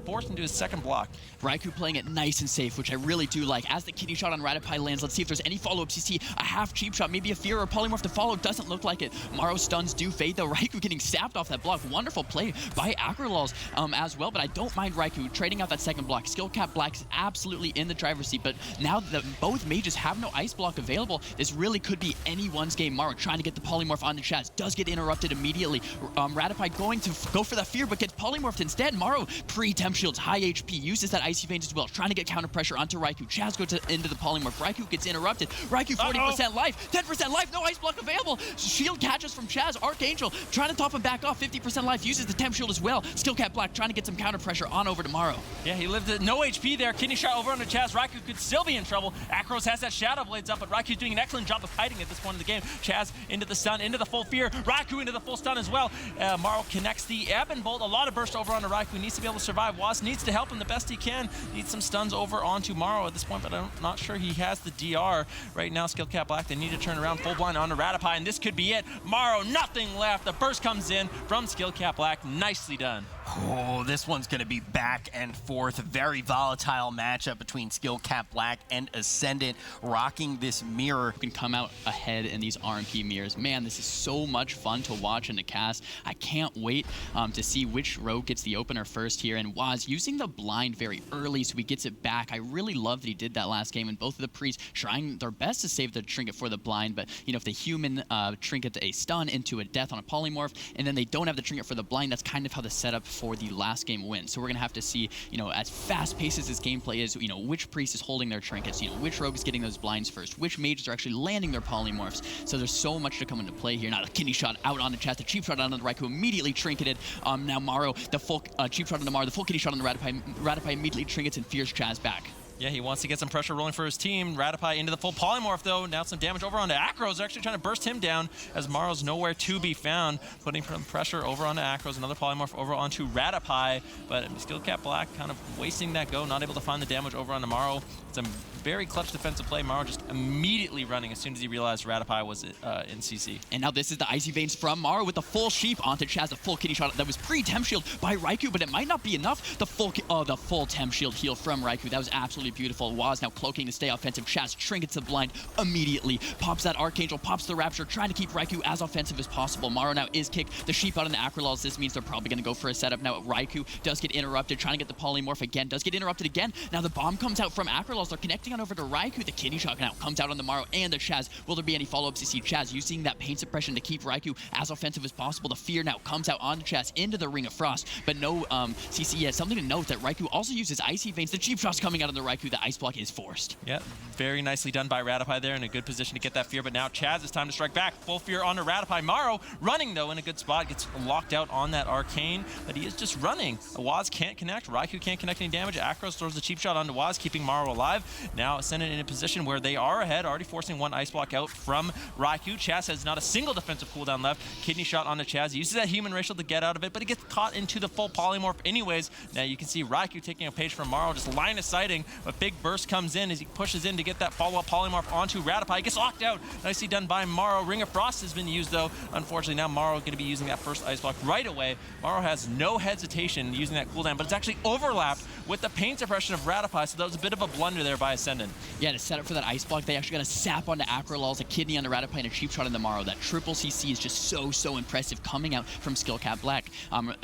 Speaker 3: forced into his second block.
Speaker 2: Raikou playing it nice and safe, which I really do like. As the kidney shot on Rattapie lands, let's see if there's any follow-up CC. A half cheap shot, maybe a fear or a polymorph to follow. Doesn't look like it. Maro's stuns do fade though. Raikou getting sapped off that block. Wonderful play by Acrolals as well, but I don't mind Raikou trading out that second block. Skill Cap Black's absolutely in the driver's seat, but now that both mages have no ice block available, this really could be anyone's game. Maro trying to get the polymorph onto Chaz, does get interrupted immediately. Rattapie going to go for the fear, but gets polymorphed instead. Maro pre-temp shields, high HP, uses that Icy Veins as well, trying to get counter pressure onto Raikou. Chaz goes into the polymorph. Raikou gets interrupted. Raikou 40% life, 10% life, no ice block available. Shield catches from Chaz. Archangel trying to top him back off, 50% life, uses the temp shield as well. Skill Cap Black trying to get some counter pressure on over to Maro.
Speaker 3: Yeah, he lived at no HP there. Kidney shot over onto Chaz. Raikou could still be in trouble. Akros has that Shadow Blades up, but Raikou's doing an excellent job of hiding at this point in the game. Chaz into the stun, into the full fear. Raikou into the full stun as well. Maro connects the Evan Bolt. A lot of burst over onto Raikou. Needs to be able to survive. Waz needs to help him the best he can. Needs some stuns over onto Maro at this point, but I'm not sure he has the DR right now. Skill Cap Black, they need to turn around full blind onto Rattapie, and this could be it. Maro, nothing left. The burst comes in from Skill Cap Black. Nicely done.
Speaker 1: Oh, this one's going to be back and forth. A very volatile matchup between Skill Cap Black and Ascendant, rocking this mirror.
Speaker 2: You can come out ahead in these RMP mirrors. Man, this is so much fun to watch and to cast. I can't wait to see which rogue gets the opener first here. And Waz using the blind very early so he gets it back. I really love that he did that last game, and both of the priests trying their best to save the trinket for the blind. But, you know, if the human trinket a stun into a death on a polymorph, and then they don't have the trinket for the blind, that's kind of how the setup for the last game wins. So we're going to have to see, you know, as fast-paced as this gameplay is, you know, which priest is holding their trinkets, you know, which rogue is getting those blinds first, which mages are actually landing their polymorphs. So there's so much to come into play here. Now the kidney shot out on the Chaz, the cheap shot out on the Raikou, immediately trinketed. Now Maro, the full cheap shot on the Maro, the full kidney shot on the Rattapie. Rattapie immediately trinkets and fears Chaz back.
Speaker 3: Yeah, he wants to get some pressure rolling for his team. Rattapie into the full polymorph, though. Now some damage over onto Akros. They're actually trying to burst him down as Maro's nowhere to be found. Putting some pressure over onto Akros. Another polymorph over onto Rattapie. But Skill Cap Black kind of wasting that go, not able to find the damage over onto Maro. It's a very clutch defensive play. Maro just immediately running as soon as he realized Rattapie was in CC.
Speaker 2: And now this is the Icy Veins from Maro with the full sheep onto Chaz, the full kidney shot that was pre-temp shield by Raikou, but it might not be enough. The full temp shield heal from Raikou. That was absolutely absolutely beautiful. Waz now cloaking to stay offensive. Chaz trinkets the blind immediately. Pops that Archangel, pops the Rapture, trying to keep Raikou as offensive as possible. Maro now is kicked. The sheep out on the Acrolals. This means they're probably going to go for a setup now. Raikou does get interrupted, trying to get the polymorph again. Does get interrupted again. Now the bomb comes out from Acrolals. They're connecting on over to Raikou. The kidney shot now comes out on the Maro and the Chaz. Will there be any follow-ups? You see Chaz using that pain suppression to keep Raikou as offensive as possible. The fear now comes out on the Chaz into the Ring of Frost, but no CC yet. Something to note that Raikou also uses Icy Veins. The cheap shot's coming out on the Raikou. The ice block is forced.
Speaker 3: Yeah, very nicely done by Ratify there, in a good position to get that fear, but now Chaz, it's time to strike back. Full fear onto Ratify. Maro running though in a good spot, gets locked out on that Arcane, but he is just running. Waz can't connect. Raikou can't connect any damage. Akros throws the cheap shot onto Waz, keeping Maro alive. Now Ascendant in a position where they are ahead, already forcing one ice block out from Raikou. Chaz has not a single defensive cooldown left. Kidney shot onto Chaz. He uses that human racial to get out of it, but he gets caught into the full polymorph anyways. Now you can see Raikou taking a page from Maro, just line of sighting, but big burst comes in as he pushes in to get that follow-up polymorph onto Ratify. He gets locked out. Nicely done by Maro. Ring of Frost has been used though. Unfortunately, now Maro going to be using that first ice block right away. Maro has no hesitation using that cooldown, but it's actually overlapped with the pain suppression of Ratify, so that was a bit of a blunder there by Ascendant.
Speaker 2: Yeah, to set up for that ice block, they actually got a sap onto Acrolals, a kidney on the Ratify, and a cheap shot on the Maro. That triple CC is just so impressive coming out from Skill Cap Black.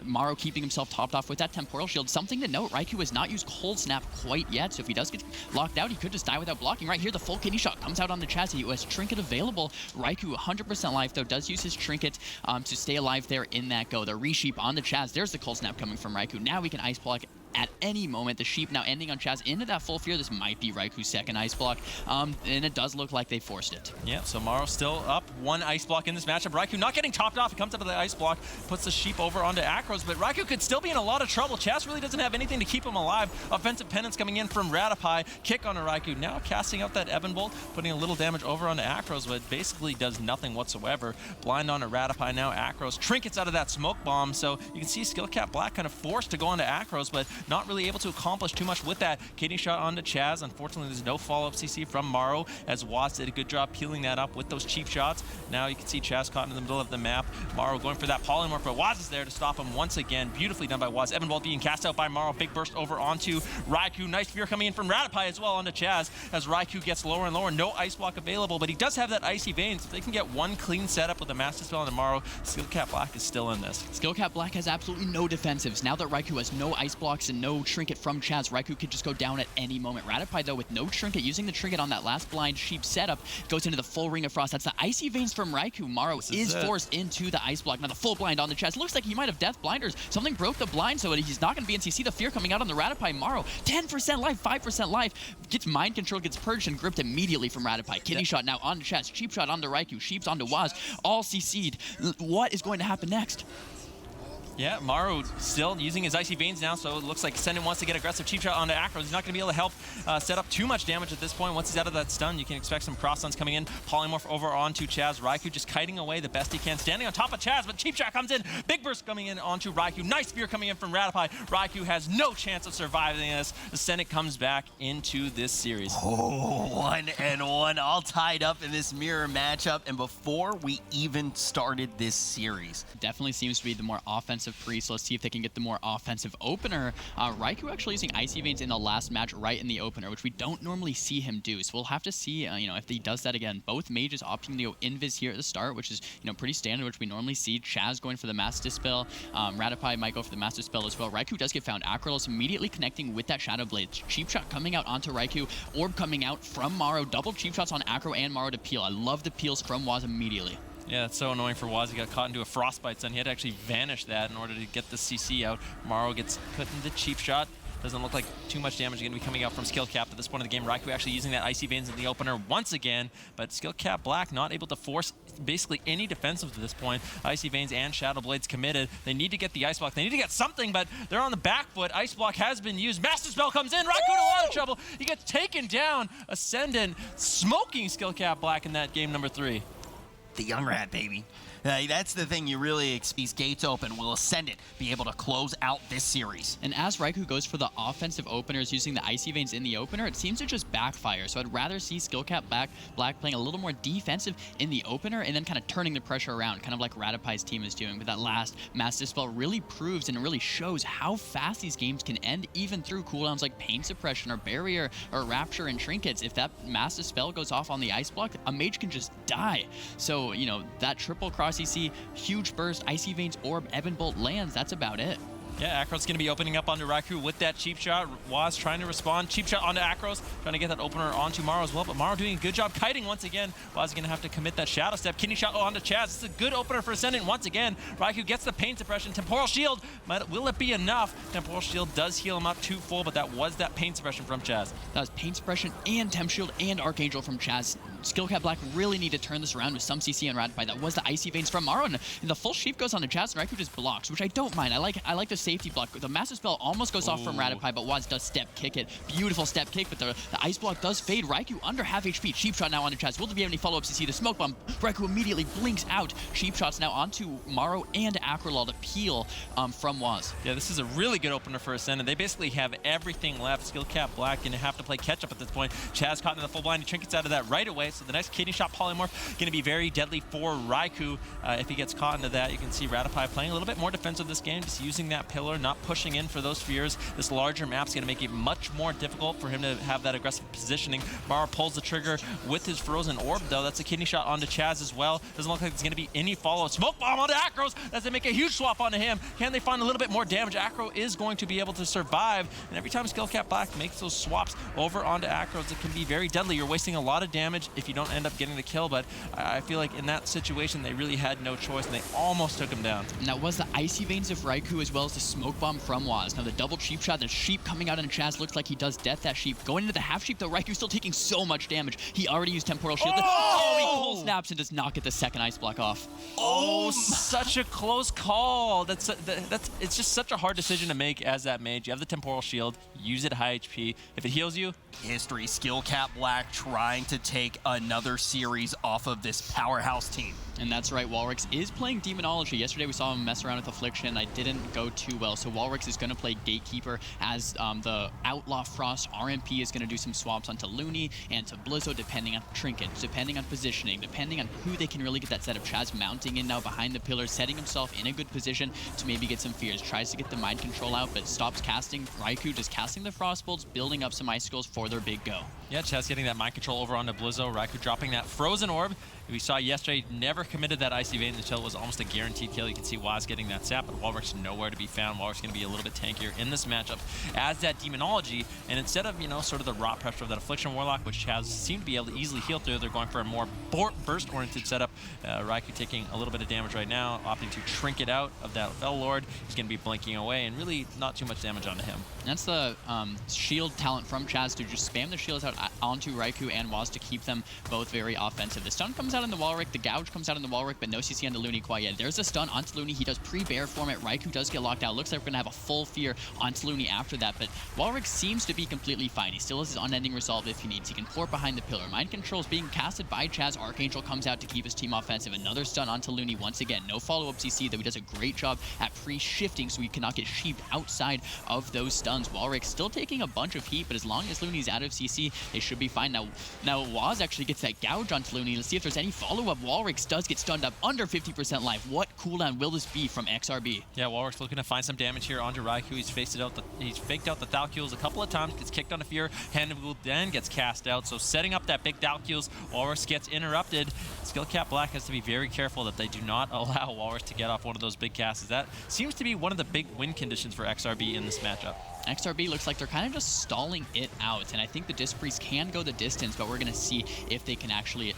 Speaker 2: Maro keeping himself topped off with that Temporal Shield. Something to note, Raikou has not used Cold Snap quite yet, so if he does get locked out, he could just die without blocking. Right here, the full kidney shot comes out on the Chaz. He has Trinket available. Raikou 100% life, though, does use his Trinket to stay alive there in that go. The Resheep on the Chaz. There's the Cold Snap coming from Raikou. Now we can ice block at any moment. The sheep now ending on Chaz into that full fear. This might be Raikou's second ice block, and it does look like they forced it.
Speaker 3: Yeah, so Maro still up one ice block in this matchup. Raikou not getting topped off. He comes up with the ice block, puts the sheep over onto Akros, but Raikou could still be in a lot of trouble. Chaz really doesn't have anything to keep him alive. Offensive penance coming in from Ratify. Kick onto Raikou. Now casting out that Ebon Bolt, putting a little damage over onto Akros, but basically does nothing whatsoever. Blind onto Ratify now. Akros trinkets out of that smoke bomb, so you can see Skill Cap Black kind of forced to go onto Akros, but not really able to accomplish too much with that. Kidney shot onto Chaz. Unfortunately, there's no follow-up CC from Maro, as Waz did a good job peeling that up with those cheap shots. Now you can see Chaz caught in the middle of the map. Maro going for that polymorph, but Waz is there to stop him once again. Beautifully done by Waz. Ebon Bolt being cast out by Maro. Big burst over onto Raikou. Nice fear coming in from Ratify as well onto Chaz, as Raikou gets lower and lower. No ice block available, but he does have that Icy Veins. If they can get one clean setup with a Master Spell on Maro, Skill Cap Black is still in this.
Speaker 2: Skill Cap Black has absolutely no defensives. Now that Raikou has no ice blocks and no Trinket from Chaz, Raikou could just go down at any moment. Ratify, though, with no Trinket, using the Trinket on that last blind sheep setup, goes into the full Ring of Frost. That's the Icy Veins from Raikou. Maro is forced into the ice block. Now the full blind on the Chaz. Looks like he might have death blinders. Something broke the blind, so he's not going to be in CC. The fear coming out on the Ratify. Maro, 10% life, 5% life. Gets mind control, gets purged and gripped immediately from Ratify. Kidney shot now on the Chaz. Cheap shot onto Raikou. Sheeps onto Waz. All CC'd. What is going to happen next?
Speaker 3: Yeah, Maro still using his Icy Veins now, so it looks like Ascendant wants to get aggressive cheap shot onto Akros. He's not going to be able to help set up too much damage at this point. Once he's out of that stun, you can expect some cross stuns coming in. Polymorph over onto Chaz. Raikou just kiting away the best he can, standing on top of Chaz, but cheap shot comes in. Big burst coming in onto Raikou. Nice spear coming in from Ratify. Raikou has no chance of surviving this. Ascendant comes back into this series.
Speaker 1: Oh, 1-1, all tied up in this mirror matchup, and before we even started this series.
Speaker 2: Definitely seems to be the more offensive pre, so let's see if they can get the more offensive opener. Raikou actually using Icy Veins in the last match right in the opener, which we don't normally see him do. So we'll have to see, if he does that again. Both mages opting to go Invis here at the start, which is, pretty standard, which we normally see. Chaz going for the Mass Dispel. Ratify might go for the Mass Dispel as well. Raikou does get found. Acrolals immediately connecting with that Shadow Blade. Cheap shot coming out onto Raikou. Orb coming out from Maro. Double cheap shots on Acro and Maro to peel. I love the peels from Waz immediately.
Speaker 3: Yeah, it's so annoying for Waz. He got caught into a Frostbite stun. He had to actually vanish that in order to get the CC out. Maro gets put in the cheap shot. Doesn't look like too much damage going to be coming out from Skill Cap at this point in the game. Raikou actually using that Icy Veins in the opener once again, but Skill Cap Black not able to force basically any defensive to this point. Icy Veins and Shadow Blades committed. They need to get the Ice Block. They need to get something, but they're on the back foot. Ice Block has been used. Master Spell comes in. Raikou in a lot of trouble. He gets taken down. Ascendant smoking Skill Cap Black in that game number 3.
Speaker 1: The young rat, baby. That's the thing you really expect. These gates open. Will Ascendant be able to close out this series?
Speaker 2: And as Raikou goes for the offensive openers using the Icy Veins in the opener, it seems to just backfire. So I'd rather see Skillcap Black playing a little more defensive in the opener and then kind of turning the pressure around, kind of like Radipai's team is doing. But that last Mass Dispel really proves and really shows how fast these games can end, even through cooldowns like Pain Suppression or Barrier or Rapture and Trinkets. If that Mass Dispel goes off on the Ice Block, a mage can just die. So, you know, that triple cross EC, huge burst, Icy Veins, Orb, Ebon Bolt lands, that's about it.
Speaker 3: Yeah, Akros going to be opening up onto Raikou with that cheap shot. Waz trying to respond. Cheap shot onto Akros, trying to get that opener onto Maro as well. But Maro doing a good job kiting once again. Waz going to have to commit that Shadow Step. Kidney shot onto Chaz. This is a good opener for Ascendant once again. Raikou gets the Pain Suppression. Temporal Shield. Will it be enough? Temporal Shield does heal him up to full, but that was that Pain Suppression from Chaz.
Speaker 2: That was Pain Suppression and Temp Shield and Archangel from Chaz. Skillcap Black really need to turn this around with some CC and Ratified. That was the Icy Veins from Maro, and the full sheep goes on to Chaz, and Raikou just blocks, which I don't mind. I like the safety block. The Master Spell almost goes off from Ratified, but Waz does step kick it. Beautiful step kick, but the Ice Block does fade. Raikou under half HP. Cheap shot now onto Chaz. Will there be any follow-up CC? The Smoke Bomb. Raikou immediately blinks out. Cheap shots now onto Maro and Acrolol to peel from Waz.
Speaker 3: Yeah, this is a really good opener for Ascendant. They basically have everything left. Skillcap Black going to have to play catch-up at this point. Chaz caught in the full blind. He trinkets out of that right away, so the next Kidney Shot Polymorph going to be very deadly for Raikou. If he gets caught into that, you can see Ratipai playing a little bit more defensive this game, just using that pillar, not pushing in for those fears. This larger map's going to make it much more difficult for him to have that aggressive positioning. Maro pulls the trigger with his Frozen Orb, though. That's a Kidney Shot onto Chaz as well. Doesn't look like there's going to be any follow. Smoke Bomb onto Akros as they make a huge swap onto him. Can they find a little bit more damage? Acro is going to be able to survive, and every time Skillcap Black makes those swaps over onto Akros, it can be very deadly. You're wasting a lot of damage if you don't end up getting the kill, but I feel like in that situation, they really had no choice, and they almost took him down.
Speaker 2: And that was the Icy Veins of Raikou as well as the Smoke Bomb from Waz. Now the double cheap shot, the sheep coming out on Chaz looks like he does death that sheep. Going into the half sheep though, Raikou's still taking so much damage. He already used Temporal Shield. Oh, he cold snaps and does not get the second Ice Block off.
Speaker 3: Oh, such a close call. It's just such a hard decision to make as that mage. You have the Temporal Shield, use it high HP. If it heals you,
Speaker 1: history. Skillcap Black trying to take another series off of this powerhouse team.
Speaker 2: And that's right, Walrix is playing Demonology. Yesterday we saw him mess around with Affliction. I didn't go too well, so Walrix is going to play Gatekeeper as the Outlaw Frost RMP is going to do some swaps onto Looney and to Blizzo, depending on trinkets, depending on positioning, depending on who they can really get that set of. Chaz mounting in now behind the pillar, setting himself in a good position to maybe get some fears. Tries to get the Mind Control out, but stops casting. Raikou just casting the Frost Bolts, building up some Icicles for their big go.
Speaker 3: Yeah, Chaz getting that Mind Control over onto Blizzo. Raikou dropping that Frozen Orb. We saw yesterday, never committed that Icy Veins until it was almost a guaranteed kill. You can see Waz getting that sap, but Walrix nowhere to be found. Walrix going to be a little bit tankier in this matchup as that Demonology. And instead of, sort of the raw pressure of that Affliction Warlock, which has seemed to be able to easily heal through, they're going for a more burst-oriented setup. Raikou taking a little bit of damage right now, opting to trinket out of that Fel Lord. He's going to be blinking away, and really not too much damage onto him.
Speaker 2: That's the shield talent from Chaz to just spam the shields out onto Raikou and Waz to keep them both very offensive. The stun comes out in the Walrick, the gouge comes out in the Walrick, but no CC on the Looney quite yet. There's a stun onto Looney. He does pre-bear form it. Raikou does get locked out. Looks like we're going to have a full fear onto Looney after that, but Walrick seems to be completely fine. He still has his unending resolve if he needs. He can port behind the pillar. Mind Control is being casted by Chaz. Archangel comes out to keep his team offensive. Another stun onto Looney once again. No follow-up CC, though he does a great job at pre-shifting so he cannot get sheeped outside of those stuns. Walrick still taking a bunch of heat, but as long as Looney's out of CC, they should be fine. Now Waz actually gets that gouge onto Looney. Let's see if there's any follow-up. Walrick does get stunned up under 50% life. What cooldown will this be from XRB? Yeah,
Speaker 3: Walrick's looking to find some damage here onto Raikou. He's faked out the Thalcules a couple of times, gets kicked on a fear, Hand of Gould then gets cast out. So setting up that big Thalcules, Walrus gets interrupted. Skillcap Black has to be very careful that they do not allow Walrus to get off one of those big casts. That seems to be one of the big win conditions for XRB in this matchup.
Speaker 2: XRB looks like they're kind of just stalling it out, and I think the Disc Priest can go the distance, but we're going to see if they can actually,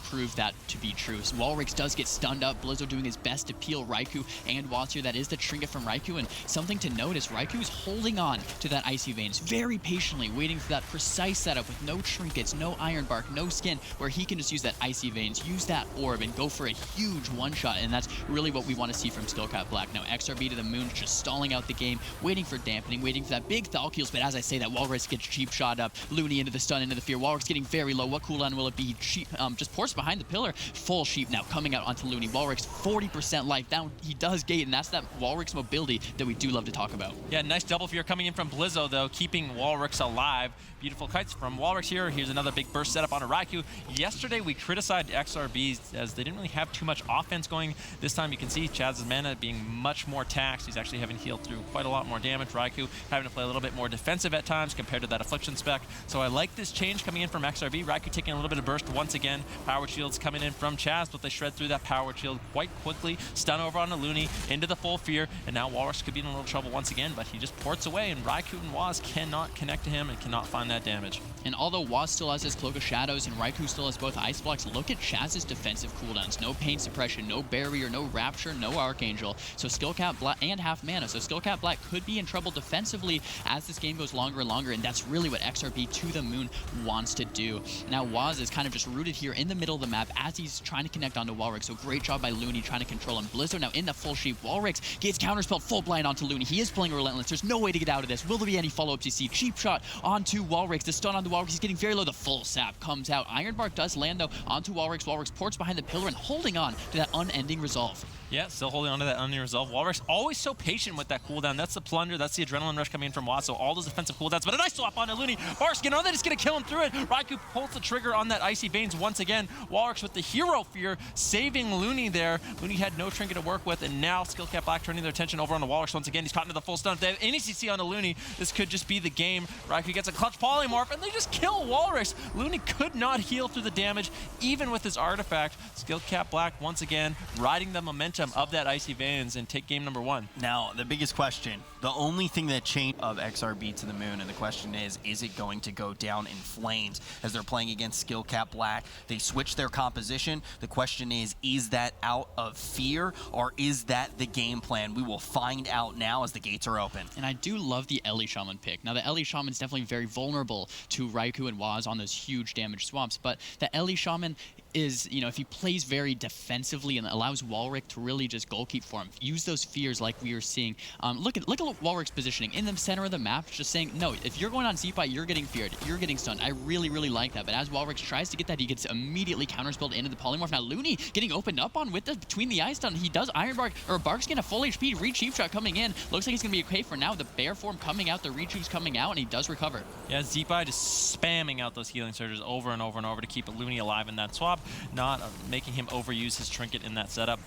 Speaker 2: prove that to be true. So Walrix does get stunned up. Blizzo doing his best to peel Raikou and Waz here. That is the trinket from Raikou, and something to notice, Raikou is holding on to that Icy Veins very patiently, waiting for that precise setup with no trinkets, no Iron Bark, no skin, where he can just use that Icy Veins, use that orb, and go for a huge one-shot, and that's really what we want to see from Skillcap Black. Now XRB to the moon, just stalling out the game, waiting for dampening, waiting for that big Thalkiels, but as I say that, Walrus gets cheap shot up, Looney into the stun, into the fear, Walrus getting very low. What cooldown will it be? Just ports behind the pillar, full sheep now coming out onto Looney. Walrus 40% life down, he does gate, and that's that Walrus mobility that we do love to talk about.
Speaker 3: Yeah, nice double fear coming in from Blizzo though, keeping Walrus alive. Beautiful kites from Walrus here. Here's another big burst setup on a Raikou. Yesterday we criticized XRBs as they didn't really have too much offense going. This time you can see Chaz's mana being much more taxed. He's actually having healed through quite a lot more damage. Raikou having to play a little bit more defensive at times compared to that Affliction spec. So I like this change coming in from XRB. Raikou taking a little bit of burst once again. Power shields coming in from Chaz, but they shred through that power shield quite quickly. Stun over on the Looney into the full fear, and now Walrus could be in a little trouble once again, but he just ports away, and Raikou and Waz cannot connect to him and cannot find that damage.
Speaker 2: And although Waz still has his Cloak of Shadows and Raikou still has both Ice Blocks, look at Chaz's defensive cooldowns. No Pain Suppression, no Barrier, no Rapture, no Archangel. So Skill Cap Black and half mana. So Skill Cap Black could be in trouble defensively as this game goes longer and longer, and that's really what XRB to the moon wants to do. Now Waz is kind of just rooted here in the middle of the map as he's trying to connect onto Walrix. So great job by Looney trying to control him. Blizzo now in the full sheep. Walrix gets counterspelled full blind onto Looney. He is playing Relentless. There's no way to get out of this. Will there be any follow-ups you see? Cheap shot onto Walrix. The stun onto Walrix. He's getting very low. The full sap comes out. Ironbark does land though onto Walrix. Walrix ports behind the pillar and holding on to that unending resolve.
Speaker 3: Yeah, still holding on to that unending resolve. Walrix always so patient with that cooldown. That's the plunder. That's the adrenaline rush coming in from Waz. So all those defensive cooldowns. But a nice swap onto Looney. Barskin, oh, that is going to kill him through it. Raikou pulls the trigger on that Icy Veins once again. Walrix with the hero fear, saving Looney there. Looney had no trinket to work with, and now Skill Cap Black turning their attention over on the Walrix once again. He's caught into the full stun. If they have any CC on the Looney, this could just be the game. Raikou gets a clutch polymorph, and they just kill Walrix. Looney could not heal through the damage, even with his artifact. Skill Cap Black once again riding the momentum of that Icy Veins and take game number 1.
Speaker 1: Now, the biggest question, the only thing that changed of XRB to the moon, and the question is it going to go down in flames as they're playing against Skill Cap Black? They switched their composition. The question is that out of fear, or is that the game plan? We will find out now as the gates are open.
Speaker 2: And I do love the Ellie Shaman pick. Now, the Ellie Shaman is definitely very vulnerable to Raikou and Waz on those huge damage swaps, but the Ellie Shaman is, you know, if he plays very defensively and allows Walrix to really just goal keep for him, use those fears like we were seeing. Look at Walrix positioning in the center of the map, just saying, no, if you're going on Z-Pi, you're getting feared, you're getting stunned. I really, really like that. But as Walrix tries to get that, he gets immediately counterspelled into the polymorph. Now Looney getting opened up on with the between the ice stun. He does Ironbark, or Bark's getting a full HP, reach cheap shot coming in. Looks like he's gonna be okay for now. The bear form coming out, the reach coming out, and he does recover.
Speaker 3: Yeah, Z-Pi just spamming out those healing surges over and over and over to keep Looney alive in that swap, not making him overuse his trinket in that setup.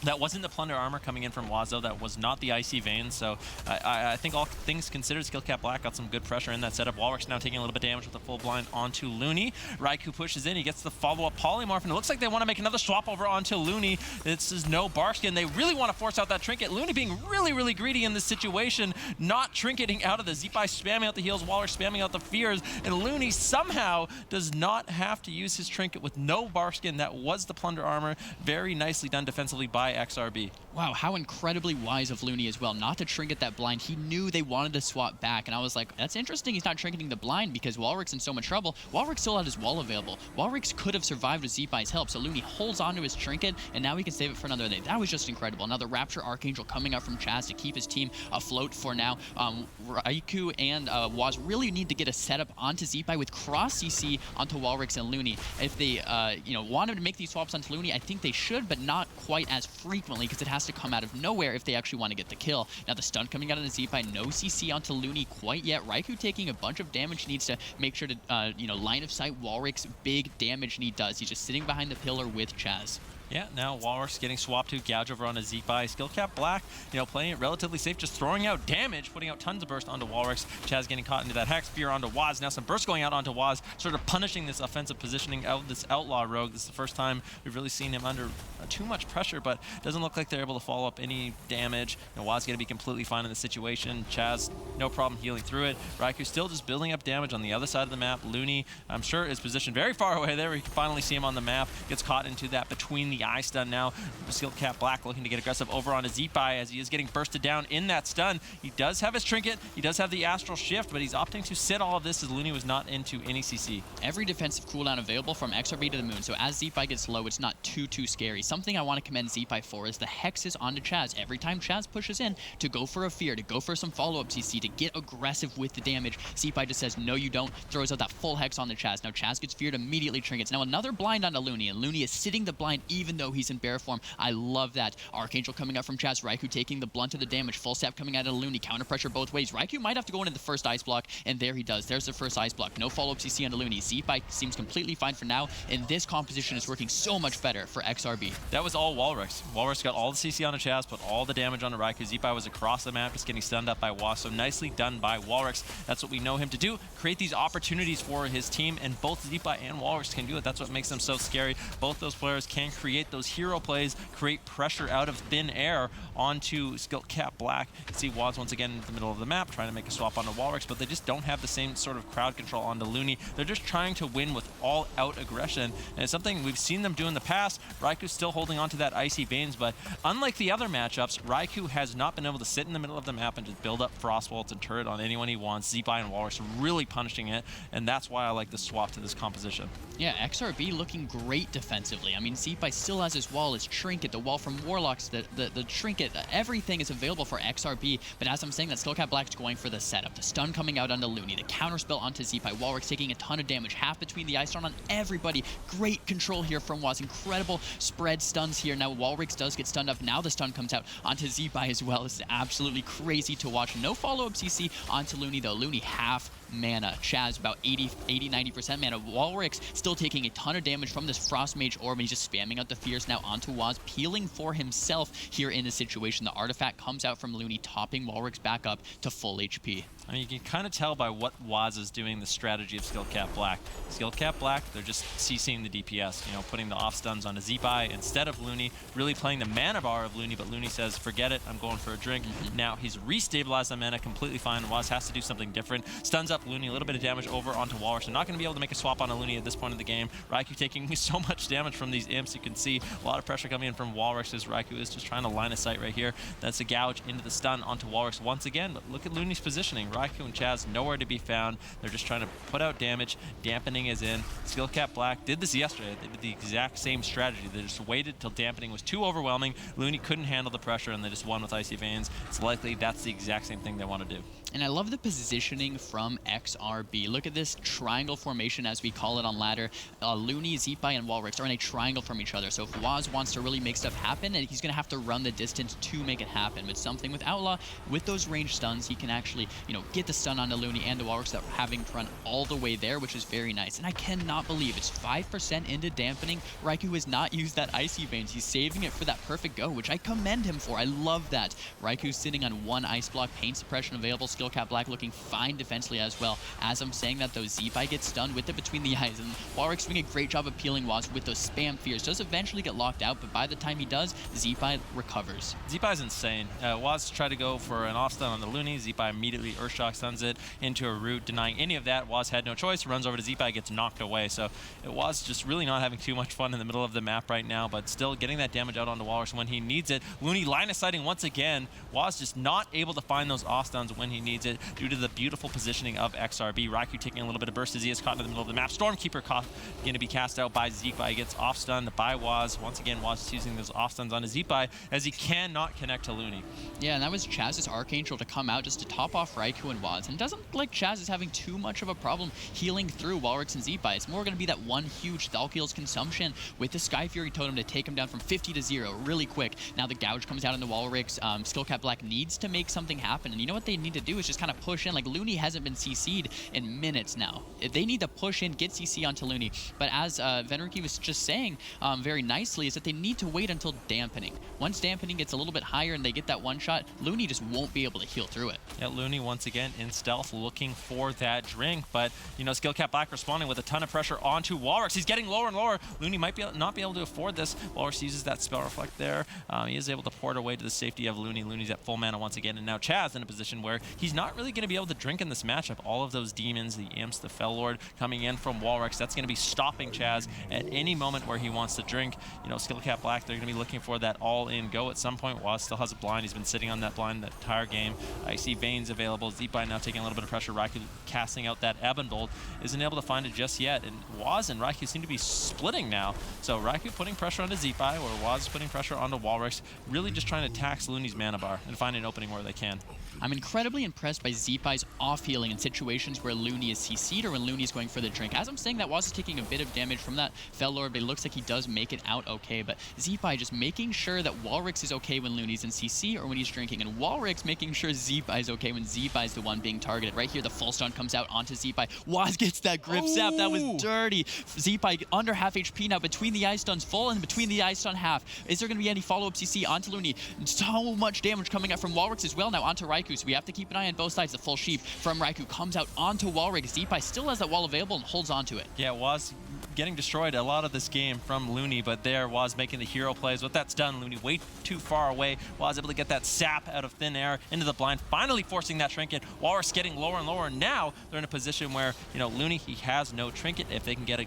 Speaker 3: That wasn't the Plunder Armor coming in from Wazo. That was not the Icy Veins. So I think all things considered, Skill Cap Black got some good pressure in that setup. Walrix now taking a little bit of damage with the full blind onto Looney. Raikou pushes in. He gets the follow-up polymorph, and it looks like they want to make another swap over onto Looney. This is no Barskin. They really want to force out that trinket. Looney being really, really greedy in this situation, not trinketing out of the Z-Pi, spamming out the heals, Walrix spamming out the fears, and Looney somehow does not have to use his trinket with no Barskin. That was the Plunder Armor. Very nicely done defensively by XRB.
Speaker 2: Wow, how incredibly wise of Looney as well, not to trinket that blind. He knew they wanted to swap back, and I was like, that's interesting he's not trinketing the blind because Walrix in so much trouble. Walrix still had his wall available. Walrix could have survived with Z-Pi's help, so Looney holds onto his trinket, and now he can save it for another day. That was just incredible. Now the Rapture Archangel coming up from Chaz to keep his team afloat for now. Raikou and Waz really need to get a setup onto Z-Pi with cross CC onto Walrix and Looney. If they wanted to make these swaps onto Looney, I think they should, but not quite as frequently because it has to come out of nowhere if they actually want to get the kill. Now the stun coming out of the Z-Pi, no CC onto Looney quite yet. Raikou taking a bunch of damage, needs to make sure to line of sight Walrix big damage, and he does. He's just sitting behind the pillar with Chaz.
Speaker 3: Yeah, now Walrus getting swapped to gouge over on a Z-Pi. Skill Cap Black, playing it relatively safe, just throwing out damage, putting out tons of burst onto Walrus. Chaz getting caught into that Hex, Fear onto Waz. Now some burst going out onto Waz, sort of punishing this offensive positioning of this Outlaw Rogue. This is the first time we've really seen him under too much pressure, but doesn't look like they're able to follow up any damage. Waz going to be completely fine in the situation. Chaz, no problem healing through it. Raikou still just building up damage on the other side of the map. Looney, I'm sure, is positioned very far away there. We can finally see him on the map. Gets caught into that between the the eye stun now. Skill Cap Black looking to get aggressive over on a Zeepai as he is getting bursted down in that stun. He does have his trinket, he does have the Astral Shift, but he's opting to sit all of this as Looney was not into any CC.
Speaker 2: Every defensive cooldown available from XRB to the moon, so as Zeepai gets low, it's not too scary. Something I want to commend Zeepai for is the hexes onto Chaz. Every time Chaz pushes in to go for a fear, to go for some follow-up CC, to get aggressive with the damage, Zeepai just says, no you don't, throws out that full hex on the Chaz. Now Chaz gets feared, immediately trinkets. Now another blind onto Looney, and Looney is sitting the blind even though he's in bear form. I love that. Archangel coming out from Chaz, Raikou taking the blunt of the damage, full step coming out of Looney, counter pressure both ways. Raikou might have to go into the first ice block, and there he does. There's the first ice block. No follow-up CC onto Looney. Zeepai seems completely fine for now, and this composition is working so much better for XRB.
Speaker 3: That was all Walrus. Walrus got all the CC on the Chaz, put all the damage on the Raikou. Zeepai was across the map, just getting stunned up by Waz, so nicely done by Walrus. That's what we know him to do, create these opportunities for his team, and both Zeepai and Walrus can do it. That's what makes them so scary. Both those players can create those hero plays, create pressure out of thin air onto Skill Cap Black. You see Waz once again in the middle of the map, trying to make a swap onto Walrus, but they just don't have the same sort of crowd control onto Looney. They're just trying to win with all-out aggression, and it's something we've seen them do in the past. Raikou's still holding on to that Icy Veins, but unlike the other matchups, Raikou has not been able to sit in the middle of the map and just build up Frostbolts and turret on anyone he wants. Zeepai and Walrus really punishing it, and that's why I like the swap to this composition.
Speaker 2: Yeah, XRB looking great defensively. I mean, Zeepai still has his wall, his trinket, the wall from Warlocks, the trinket, everything is available for XRB, but as I'm saying, that Skullcap Black's going for the setup. The stun coming out onto Looney, the counterspell onto Zeepai, Walrix taking a ton of damage, half between the ice stun on everybody. Great control here from Waz, incredible spread stuns here. Now Walrix does get stunned up, now the stun comes out onto Zeepai as well. This is absolutely crazy to watch. No follow-up CC onto Looney though. Looney half mana. Chaz about 80-90% mana. Walrix still taking a ton of damage from this Frost Mage Orb, and he's just spamming out the fears now onto Waz, peeling for himself here in this situation. The artifact comes out from Looney, topping Walrix back up to full HP.
Speaker 3: I mean, you can kind of tell by what Waz is doing, the strategy of Skill Cap Black. Skill Cap Black, they're just CCing the DPS, you know, putting the off stuns on a Zeepai instead of Looney, really playing the mana bar of Looney, but Looney says, forget it, I'm going for a drink. Now he's restabilized the mana completely fine. Waz has to do something different. Stuns up Looney, a little bit of damage over onto Walrus. They're not going to be able to make a swap on a Looney at this point in the game. Raikou taking so much damage from these imps. You can see a lot of pressure coming in from Walrus as Raikou is just trying to line of sight right here. That's a gouge into the stun onto Walrus once again, but look at Looney's positioning. Raikou and Chaz nowhere to be found. They're just trying to put out damage. Dampening is in. Skill Cap Black did this yesterday. They did the exact same strategy. They just waited till Dampening was too overwhelming. Looney couldn't handle the pressure and they just won with Icy Veins. It's likely that's the exact same thing they want to do.
Speaker 2: And I love the positioning from XRB. Look at this triangle formation, as we call it on ladder. Looney, Zeepai, and Walrix are in a triangle from each other. So if Waz wants to really make stuff happen, and he's going to have to run the distance to make it happen. But something with Outlaw, with those range stuns, he can actually, you know, get the stun onto Looney and the Walrix without having to run all the way there, which is very nice. And I cannot believe it's 5% into Dampening. Raikou has not used that Icy Veins. He's saving it for that perfect go, which I commend him for. I love that. Raikou's sitting on one ice block, pain suppression available. Skill Cap Black looking fine defensively as well. As I'm saying that though, Zeepai gets stunned with it between the eyes, and Walrix doing a great job of peeling Waz with those spam fears. Does eventually get locked out, but by the time he does, Zeepai recovers.
Speaker 3: Zeepai's insane. Waz tried to go for an off stun on the Looney. Zeepai immediately Earthshock stuns it into a root, denying any of that. Waz had no choice, runs over to Zeepai, gets knocked away. So Waz just really not having too much fun in the middle of the map right now, but still getting that damage out onto Walrus when he needs it. Looney line of sighting once again. Waz just not able to find those off stuns when he needs it due to the beautiful positioning of XRB. Raikou taking a little bit of burst as he is caught in the middle of the map. Stormkeeper going to be cast out by Zeepai. Gets off stunned by Waz. Once again, Waz is using those off stuns on his Zeepai as he cannot connect to Looney.
Speaker 2: Yeah, and that was Chaz's Archangel to come out just to top off Raikou and Waz. And it doesn't look like Chaz is having too much of a problem healing through Walrix and Zeepai. It's more going to be that one huge Thalkeel's consumption with the Sky Fury Totem to take him down from 50 to 0 really quick. Now the gouge comes out in the Walrix. Skill Cap Black needs to make something happen. And you know what they need to do is just kind of push in. Like, Looney hasn't been CC'd in minutes now. They need to push in, get CC onto Looney. But as Venriki was just saying very nicely, is that they need to wait until Dampening. Once Dampening gets a little bit higher and they get that one shot, Looney just won't be able to heal through it.
Speaker 3: Yeah, Looney once again in stealth looking for that drink, but you know, Skill Cap Black responding with a ton of pressure onto Walrix. He's getting lower and lower. Looney might not be able to afford this. Walrix uses that spell reflect there. He is able to pour it away to the safety of Looney. Looney's at full mana once again, and now Chaz in a position where he's he's not really going to be able to drink in this matchup. All of those demons, the imps, the Fell Lord coming in from Walrix, that's going to be stopping Chaz at any moment where he wants to drink. You know, Skill Cap Black, they're going to be looking for that all-in go at some point. Waz still has a blind. He's been sitting on that blind the entire game. Icy Veins available. Zeepai now taking a little bit of pressure. Raikou casting out that Ebb and Bolt. Isn't able to find it just yet. And Waz and Raikou seem to be splitting now. So Raikou putting pressure onto Zeepai, or Waz putting pressure onto Walrix, really just trying to tax Looney's mana bar and find an opening where they can.
Speaker 2: I'm incredibly impressed by Zeepai's off-healing in situations where Looney is CC'd or when Looney is going for the drink. As I'm saying that, Waz is taking a bit of damage from that Fell Lord, but it looks like he does make it out okay. But Zeepai just making sure that Walrix is okay when Looney's in CC or when he's drinking, and Walrix making sure Zeepai is okay when Zeepai is the one being targeted. Right here, the full stun comes out onto Zeepai. Waz gets that grip zap. That was dirty. Zeepai under half HP now, between the ice stuns full and between the ice stun half. Is there going to be any follow-up CC onto Looney? So much damage coming out from Walrix as well now onto Raikou, so we have to keep an eye on both sides. The full sheep from Raikou comes out onto Walrix. Zeepai still has that wall available and holds onto it.
Speaker 3: Yeah, Waz getting destroyed a lot of this game from Looney, but there Waz making the hero plays. What that's done, Looney way too far away. Waz able to get that sap out of thin air into the blind, finally forcing that trinket. Walrus getting lower and lower, and now they're in a position where, you know, Looney, he has no trinket. If they can get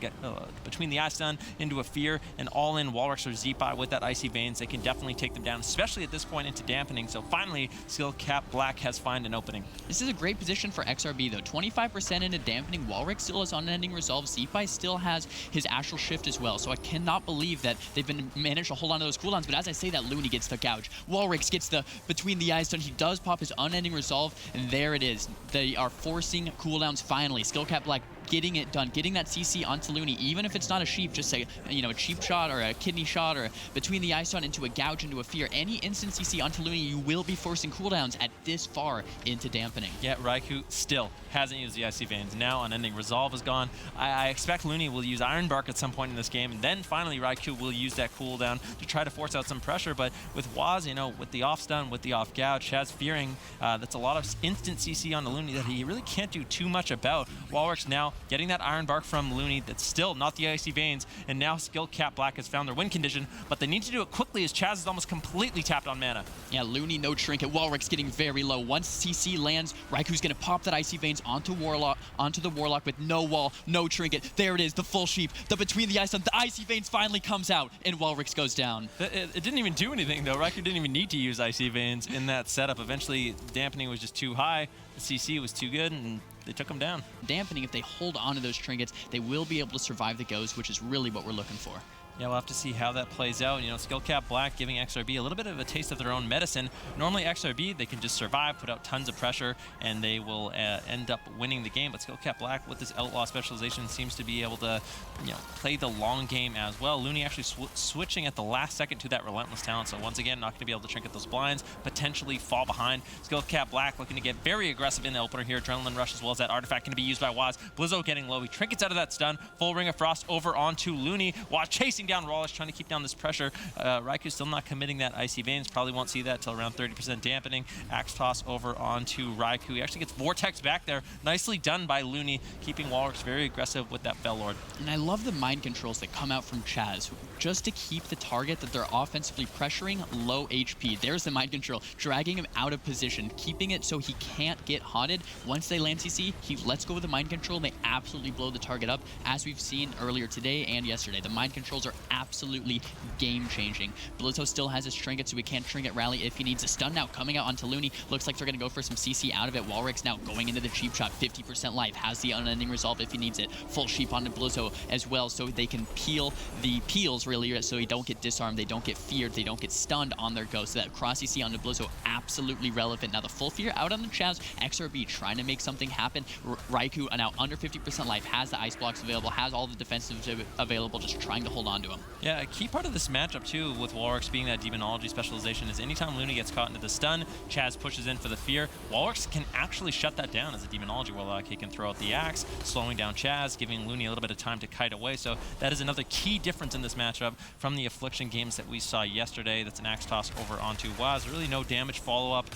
Speaker 3: between the ice stun into a fear and all in Walrus or Zeepai with that Icy Veins, they can definitely take them down, especially at this point into Dampening. So finally, Skill Cap Black has found an opening.
Speaker 2: This is a great position for XRB though. 25% into Dampening. Walrix still has unending resolve. Zeepai still has his Astral Shift as well. So I cannot believe that they've been managed to hold on to those cooldowns. But as I say that, Looney gets the gouge. Walrix gets the between the eyes stun. He does pop his unending resolve, and there it is. They are forcing cooldowns finally. Skill Cap Black getting it done, getting that CC onto Looney, even if it's not a sheep, just say, you know, a cheap shot or a kidney shot or between the ice stun into a gouge, into a fear. Any instant CC onto Looney, you will be forcing cooldowns at this far into Dampening.
Speaker 3: Yeah, Raikou still hasn't used the Icy Veins. Now Unending Resolve is gone. I expect Looney will use Iron Bark at some point in this game, and then finally Raikou will use that cooldown to try to force out some pressure. But with Waz, you know, with the off stun, with the off gouge, Chaz fearing that's a lot of instant CC on the Looney that he really can't do too much about. Walrix now getting that Iron Bark from Looney, that's still not the Icy Veins, and now Skill Cap Black has found their win condition, but they need to do it quickly as Chaz is almost completely tapped on mana.
Speaker 2: Yeah, Looney no trinket. Walrix getting very low. Once CC lands, Raikou's gonna pop that Icy Veins onto the Warlock with no wall, no trinket. There it is, the full sheep, the between the ice stun, the Icy Veins finally comes out, and Walrix goes down.
Speaker 3: It didn't even do anything though. Raikou didn't even need to use Icy Veins in that setup. Eventually, Dampening was just too high, the CC was too good, and they took him down.
Speaker 2: Dampening, if they hold on to those trinkets, they will be able to survive the goes, which is really what we're looking for.
Speaker 3: Yeah, we'll have to see how that plays out. You know, Skill Cap Black giving XRB a little bit of a taste of their own medicine. Normally, XRB, they can just survive, put out tons of pressure, and they will end up winning the game. But Skill Cap Black, with this Outlaw specialization, seems to be able to, you know, play the long game as well. Looney actually switching at the last second to that Relentless talent. So once again, not going to be able to trinket those blinds, potentially fall behind. Skill Cap Black looking to get very aggressive in the opener here. Adrenaline Rush as well as that artifact going to be used by Waz. Blizzo getting low. He trinkets out of that stun. Full Ring of Frost over onto Looney. Waz chasing down Rawlish, trying to keep down this pressure. Raikou still not committing that Icy Veins. Probably won't see that till around 30% Dampening. Axe Toss over onto Raikou. He actually gets Vortex back there. Nicely done by Looney, keeping Walrix very aggressive with that Fell Lord.
Speaker 2: And I love the mind controls that come out from Chaz, just to keep the target that they're offensively pressuring low HP. There's the mind control, dragging him out of position, keeping it so he can't get haunted. Once they land CC, he lets go of the mind control, and they absolutely blow the target up, as we've seen earlier today and yesterday. The mind controls are absolutely game-changing. Blizzo still has his trinket, so he can't trinket rally if he needs a stun now coming out onto Looney. Looks like they're going to go for some CC out of it. Walrix now going into the cheap shot, 50% life, has the unending resolve if he needs it. Full sheep onto Blizzo as well, so they can peel the peels really, so they don't get disarmed, they don't get feared, they don't get stunned on their go. So that cross CC onto Blizzo, absolutely relevant. Now the full fear out on the Chaz. XRB trying to make something happen. Raikou now under 50% life, has the ice blocks available, has all the defensives available, just trying to hold on to him.
Speaker 3: Yeah, a key part of this matchup too, with Walrix being that Demonology specialization, is anytime Looney gets caught into the stun, Chaz pushes in for the fear. Walrix can actually shut that down as a Demonology Warlock. He can throw out the axe, slowing down Chaz, giving Looney a little bit of time to kite away. So that is another key difference in this matchup from the Affliction games that we saw yesterday. That's an axe toss over onto Waz. Really no damage follow-up.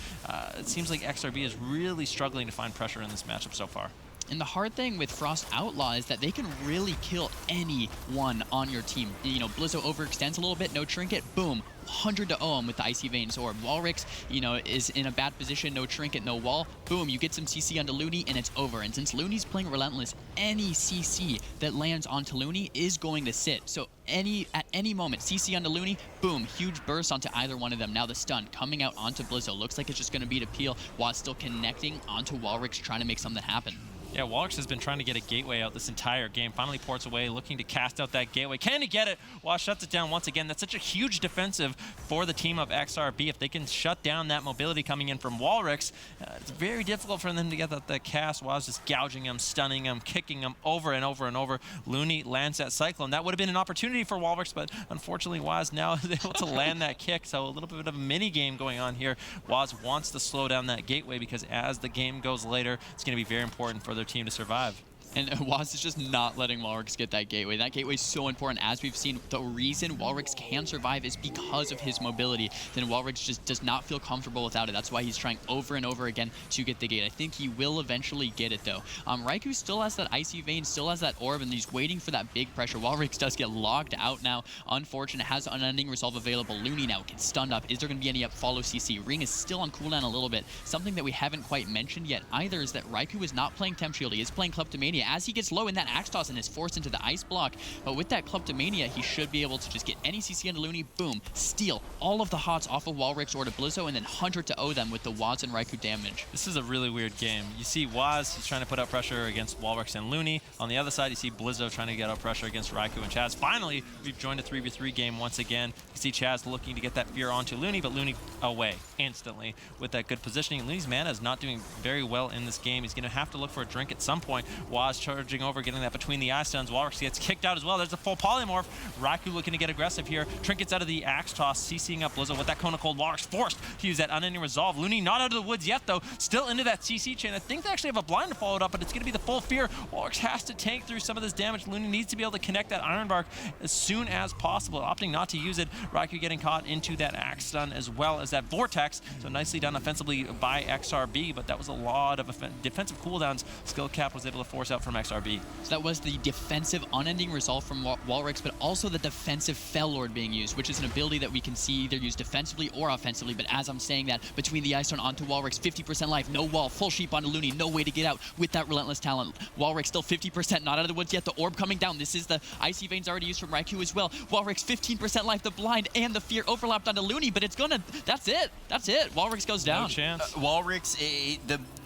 Speaker 3: It seems like XRB is really struggling to find pressure in this matchup so far.
Speaker 2: And the hard thing with Frost Outlaw is that they can really kill anyone on your team. You know, Blizzo overextends a little bit, no trinket, boom. 100 to OM with the Icy Veins Orb. Walrix, you know, is in a bad position, no trinket, no wall. Boom, you get some CC onto Looney and it's over. And since Looney's playing Relentless, any CC that lands onto Looney is going to sit. So at any moment, CC onto Looney, boom, huge burst onto either one of them. Now the stun coming out onto Blizzo. Looks like it's just going to be to peel while it's still connecting onto Walrix, trying to make something happen.
Speaker 3: Yeah, Walrix has been trying to get a gateway out this entire game. Finally ports away, looking to cast out that gateway. Can he get it? Waz shuts it down once again. That's such a huge defensive for the team of XRB. If they can shut down that mobility coming in from Walrix, it's very difficult for them to get the cast. Waz just gouging him, stunning him, kicking him over and over and over. Looney lands that Cyclone. That would have been an opportunity for Walrix, but unfortunately Waz now is able to land that kick. So a little bit of a mini game going on here. Waz wants to slow down that gateway because as the game goes later, it's going to be very important for their team to survive.
Speaker 2: And Waz is just not letting Walrix get that gateway. That gateway is so important. As we've seen, the reason Walrix can survive is because of his mobility. Then Walrix just does not feel comfortable without it. That's why he's trying over and over again to get the gate. I think he will eventually get it, though. Raikou still has that Icy Vein, still has that Orb, and he's waiting for that big pressure. Walrix does get logged out now. Unfortunate, has Unending Resolve available. Looney now gets stunned up. Is there going to be any up follow CC? Ring is still on cooldown a little bit. Something that we haven't quite mentioned yet either is that Raikou is not playing Temp Shield. He is playing Kleptomania. As he gets low in that Axe Toss and is forced into the Ice Block, but with that Kleptomania, he should be able to just get any CC into Looney, boom, steal all of the hots off of Walrix or to Blizzo, and then 100 to O them with the Waz and Raikou damage.
Speaker 3: This is a really weird game. You see Waz, he's trying to put up pressure against Walrix and Looney. On the other side, you see Blizzo trying to get up pressure against Raikou and Chaz. Finally, we've joined a 3v3 game once again. You see Chaz looking to get that fear onto Looney, but Looney away instantly with that good positioning. Looney's mana is not doing very well in this game. He's going to have to look for a drink at some point. Waz charging over, getting that between the eye stuns. Walrix gets kicked out as well. There's a full polymorph. Raikou looking to get aggressive here. Trinkets out of the Axe Toss, CCing up Blizzo with that Cone of Cold. Walrix forced to use that Unending Resolve. Looney not out of the woods yet, though. Still into that CC chain. I think they actually have a blind to follow it up, but it's going to be the full fear. Walrix has to tank through some of this damage. Looney needs to be able to connect that Iron Bark as soon as possible, opting not to use it. Raikou getting caught into that Axe stun as well as that Vortex. So nicely done offensively by XRB, but that was a lot of defensive cooldowns Skill Cap was able to force out from XRB.
Speaker 2: So that was the defensive Unending Resolve from Walrix, but also the defensive Fell Lord being used, which is an ability that we can see either used defensively or offensively. But as I'm saying that, between the Ice Stone onto Walrix, 50% life, no wall, full sheep onto Looney, no way to get out with that Relentless Talent. Walrix still 50%, not out of the woods yet. The Orb coming down. This is the Icy Veins already used from Raikou as well. Walrix 15% life, the blind and the fear overlapped onto Looney, but it's gonna, that's it. That's it. Walrix goes down.
Speaker 3: No chance.
Speaker 1: Walrix,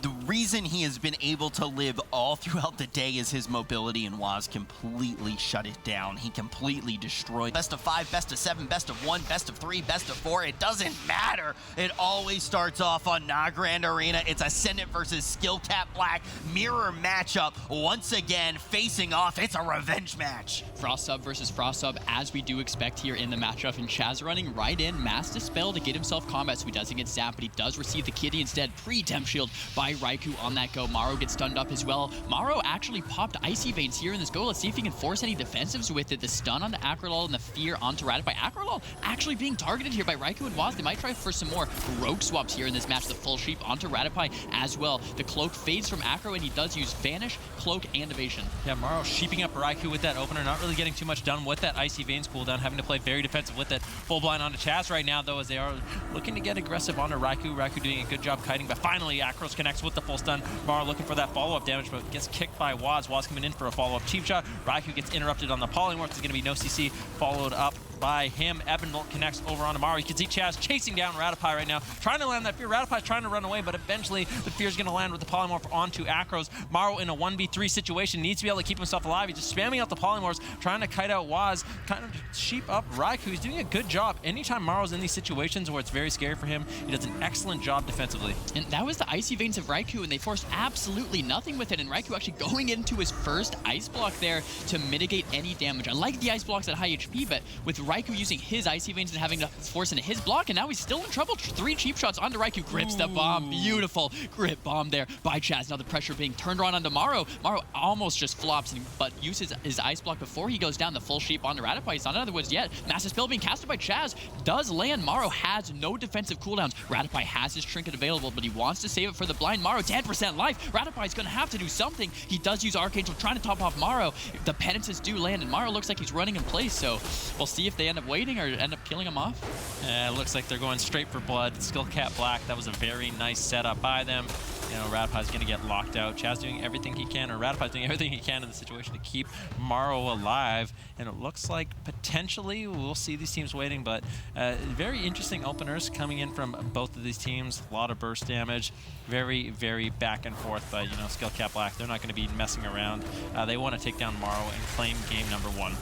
Speaker 1: the reason he has been able to live all throughout the day is his mobility, and Waz completely shut it down. He completely destroyed. Best of 5, best of 7, best of 1, best of 3, best of 4. It doesn't matter. It always starts off on Nagrand Arena. It's Ascendant versus Skill Cap Black. Mirror matchup once again facing off. It's a revenge match.
Speaker 2: Frost Sub versus Frost Sub, as we do expect here in the matchup, and Chaz running right in, Mass Dispel to get himself combat, so he doesn't get zapped, but he does receive the kitty instead. Pre-temp shield by Raikou on that go. Maro gets stunned up as well. Maro actually popped Icy Veins here in this go. Let's see if he can force any defensives with it. The stun on the Acrolol and the fear onto Ratify. Acrolol actually being targeted here by Raikou and Waz. They might try for some more rogue swaps here in this match. The full sheep onto Ratify as well. The cloak fades from Acro, and he does use Vanish, Cloak, and Evasion. Yeah,
Speaker 3: Maro sheeping up Raikou with that opener, not really getting too much done with that Icy Veins cooldown, having to play very defensive with it. Full blind onto Chaz right now, though, as they are looking to get aggressive onto Raikou. Raikou doing a good job kiting, but finally Acros connects with the full stun. Maro looking for that follow-up damage, but gets kicked by Waz. Waz coming in for a follow-up cheap shot. Raikou gets interrupted on the polymorph. There's going to be no CC, followed up by him. Ebenbolt connects over onto Maro. You can see Chaz chasing down Ratify right now, trying to land that fear. Ratify's trying to run away, but eventually the fear's going to land with the polymorph onto Acros. Maro in a 1v3 situation needs to be able to keep himself alive. He's just spamming out the polymorphs, trying to kite out Waz, kind of sheep up Raikou. He's doing a good job. Anytime Maro's in these situations where it's very scary for him, he does an excellent job defensively.
Speaker 2: And that was the Icy Veins of Raikou, and they forced absolutely nothing with it, and Raikou actually going into his first Ice Block there to mitigate any damage. I like the Ice Blocks at high HP, but with Raikou using his Icy Veins and having to force into his block, and now he's still in trouble. 3 cheap shots onto Raikou. Grips the bomb. Beautiful grip bomb there by Chaz. Now the pressure being turned around onto Maro. Maro almost just flops, but uses his Ice Block before he goes down. The full sheep onto Ratify. He's not out of the woods yet. Massive Spell being casted by Chaz. Does land. Maro has no defensive cooldowns. Ratify has his trinket available, but he wants to save it for the blind. Maro Maro 10% life. Radipai's gonna have to do something. He does use Archangel trying to top off Maro. The penances do land, and Maro looks like he's running in place, so we'll see if they end up waiting or end up killing him off.
Speaker 3: It looks like they're going straight for blood. Skill Cap Black, that was a very nice setup by them. You know, Radipai's going to get locked out. Chaz doing everything he can, or Radipai's doing everything he can in the situation to keep Maro alive. And it looks like potentially we'll see these teams waiting, but very interesting openers coming in from both of these teams. A lot of burst damage. Very, very back and forth, but, you know, Skill Cap Black, they're not going to be messing around. They want to take down Maro and claim game #1.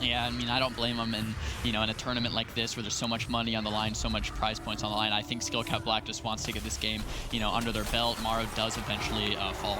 Speaker 2: Yeah, I mean, I don't blame them. And, you know, in a tournament like this where there's so much money on the line, so much prize points on the line, I think Skill Cap Black just wants to get this game, you know, under their belt. Maro does eventually fall.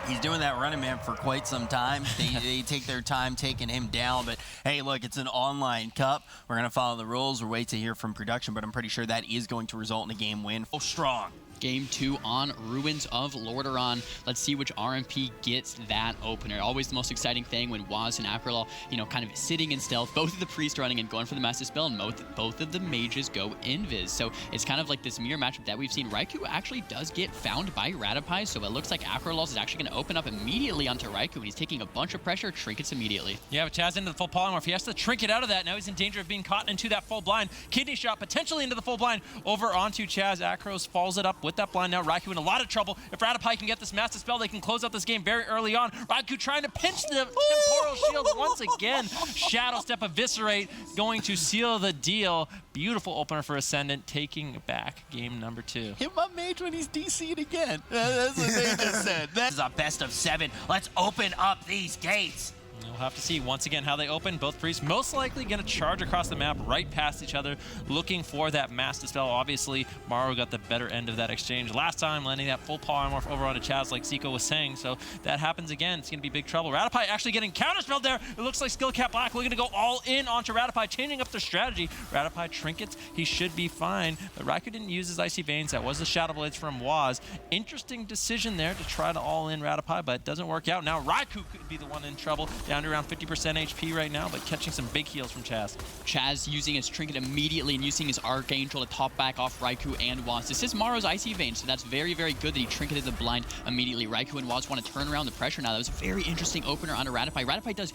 Speaker 1: He's doing that running man for quite some time. They take their time taking him down. But, hey, look, it's an online cup. We're going to follow the rules. We'll wait to hear from production, but I'm pretty sure that is going to result in a game win. Oh, strong.
Speaker 2: Game 2 on Ruins of Lordaeron. Let's see which RMP gets that opener. Always the most exciting thing when Waz and Akrolal, you know, kind of sitting in stealth. Both of the priests running and going for the Master Spell, and both of the mages go Invis. So it's kind of like this mirror matchup that we've seen. Raikou actually does get found by Radapai, so it looks like Akrolal is actually going to open up immediately onto Raikou, and he's taking a bunch of pressure, trinkets immediately.
Speaker 3: Yeah, but Chaz into the full polymorph. He has to trinket out of that. Now he's in danger of being caught into that full blind. Kidney shot potentially into the full blind over onto Chaz. Akros follows it up with that blind. Now Raikou in a lot of trouble. If Radapai can get this Master Spell, they can close out this game very early on. Raikou trying to pinch the Temporal Shield once again. Shadow Step Eviscerate going to seal the deal. Beautiful opener for Ascendant, taking back game #2.
Speaker 1: Hit my mage when he's DC'd again. That's what they just said. This is a best of 7. Let's open up these gates.
Speaker 3: We'll have to see once again how they open. Both priests most likely going to charge across the map right past each other, looking for that Master Spell. Obviously, Maro got the better end of that exchange last time, landing that full polymorph over onto Chaz like Zico was saying. So that happens again. It's going to be big trouble. Radapai actually getting counterspelled there. It looks like Skill Cap Black looking to go all in onto Radapai, changing up their strategy. Radapai trinkets. He should be fine, but Raikou didn't use his Icy Veins. That was the Shadow Blades from Waz. Interesting decision there to try to all in Radapai, but it doesn't work out. Now Raikou could be the one in trouble, down to around 50% HP right now, but catching some big heals from Chaz.
Speaker 2: Chaz using his trinket immediately and using his Archangel to top back off Raikou and Waz. This is Maro's Icy Vein, so that's very, very good that he trinketed the blind immediately. Raikou and Waz want to turn around the pressure now. That was a very interesting opener onto Radapai. Radapai does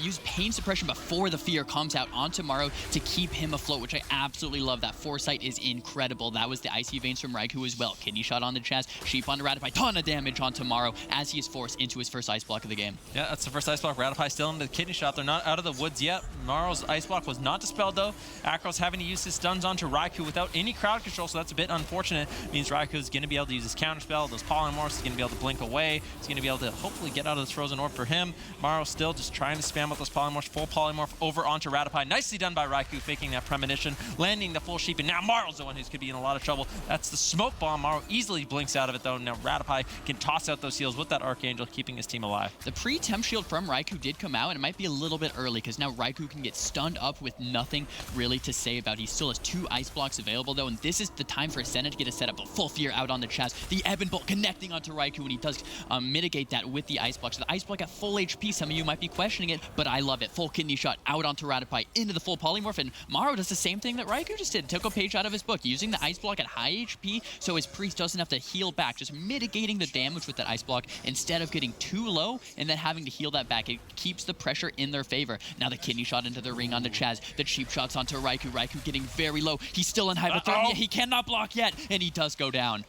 Speaker 2: use Pain Suppression before the fear comes out onto Maro to keep him afloat, which I absolutely love. That foresight is incredible. That was the Icy Veins from Raikou as well. Kidney shot onto Chaz, Sheep onto Radapai, ton of damage onto Maro as he is forced into his first Ice Block of the game.
Speaker 3: Yeah, that's the first Ice Block. Radapai still into the Kidney shot. They're not out of the woods yet. Maro's Ice Block was not dispelled though. Akros having to use his stuns onto Raikou without any crowd control, so that's a bit unfortunate. Means Raikou is going to be able to use his counter spell, those polymorphs. He's going to be able to blink away. He's going to be able to hopefully get out of this frozen orb for him. Maro still just trying to spam with those polymorphs. Full polymorph over onto Radapai. Nicely done by Raikou, faking that premonition, landing the full sheep, and now Maro's the one who's going to be in a lot of trouble. That's the smoke bomb. Maro easily blinks out of it though. Now Radapai can toss out those heals with that Archangel, keeping his team alive.
Speaker 2: The pre-temp shield from Raikou did come out, and it might be a little bit early because now Raikou can get stunned up with nothing really to say about it. He still has 2 ice blocks available though, and this is the time for Ascendant to get a setup, but full fear out on the Chaz. The Ebon Bolt connecting onto Raikou, and he does mitigate that with the ice block. So the ice block at full HP, some of you might be questioning it, but I love it. Full Kidney shot out onto Radapai into the full polymorph, and Maro does the same thing that Raikou just did. Took a page out of his book, using the ice block at high HP so his priest doesn't have to heal back, just mitigating the damage with that ice block instead of getting too low and then having to heal that back. It keeps the pressure in their favor. Now the Kidney shot into the ring onto Chaz. The cheap shots onto Raikou. Raikou getting very low. He's still in hypothermia. He cannot block yet, and he does go down.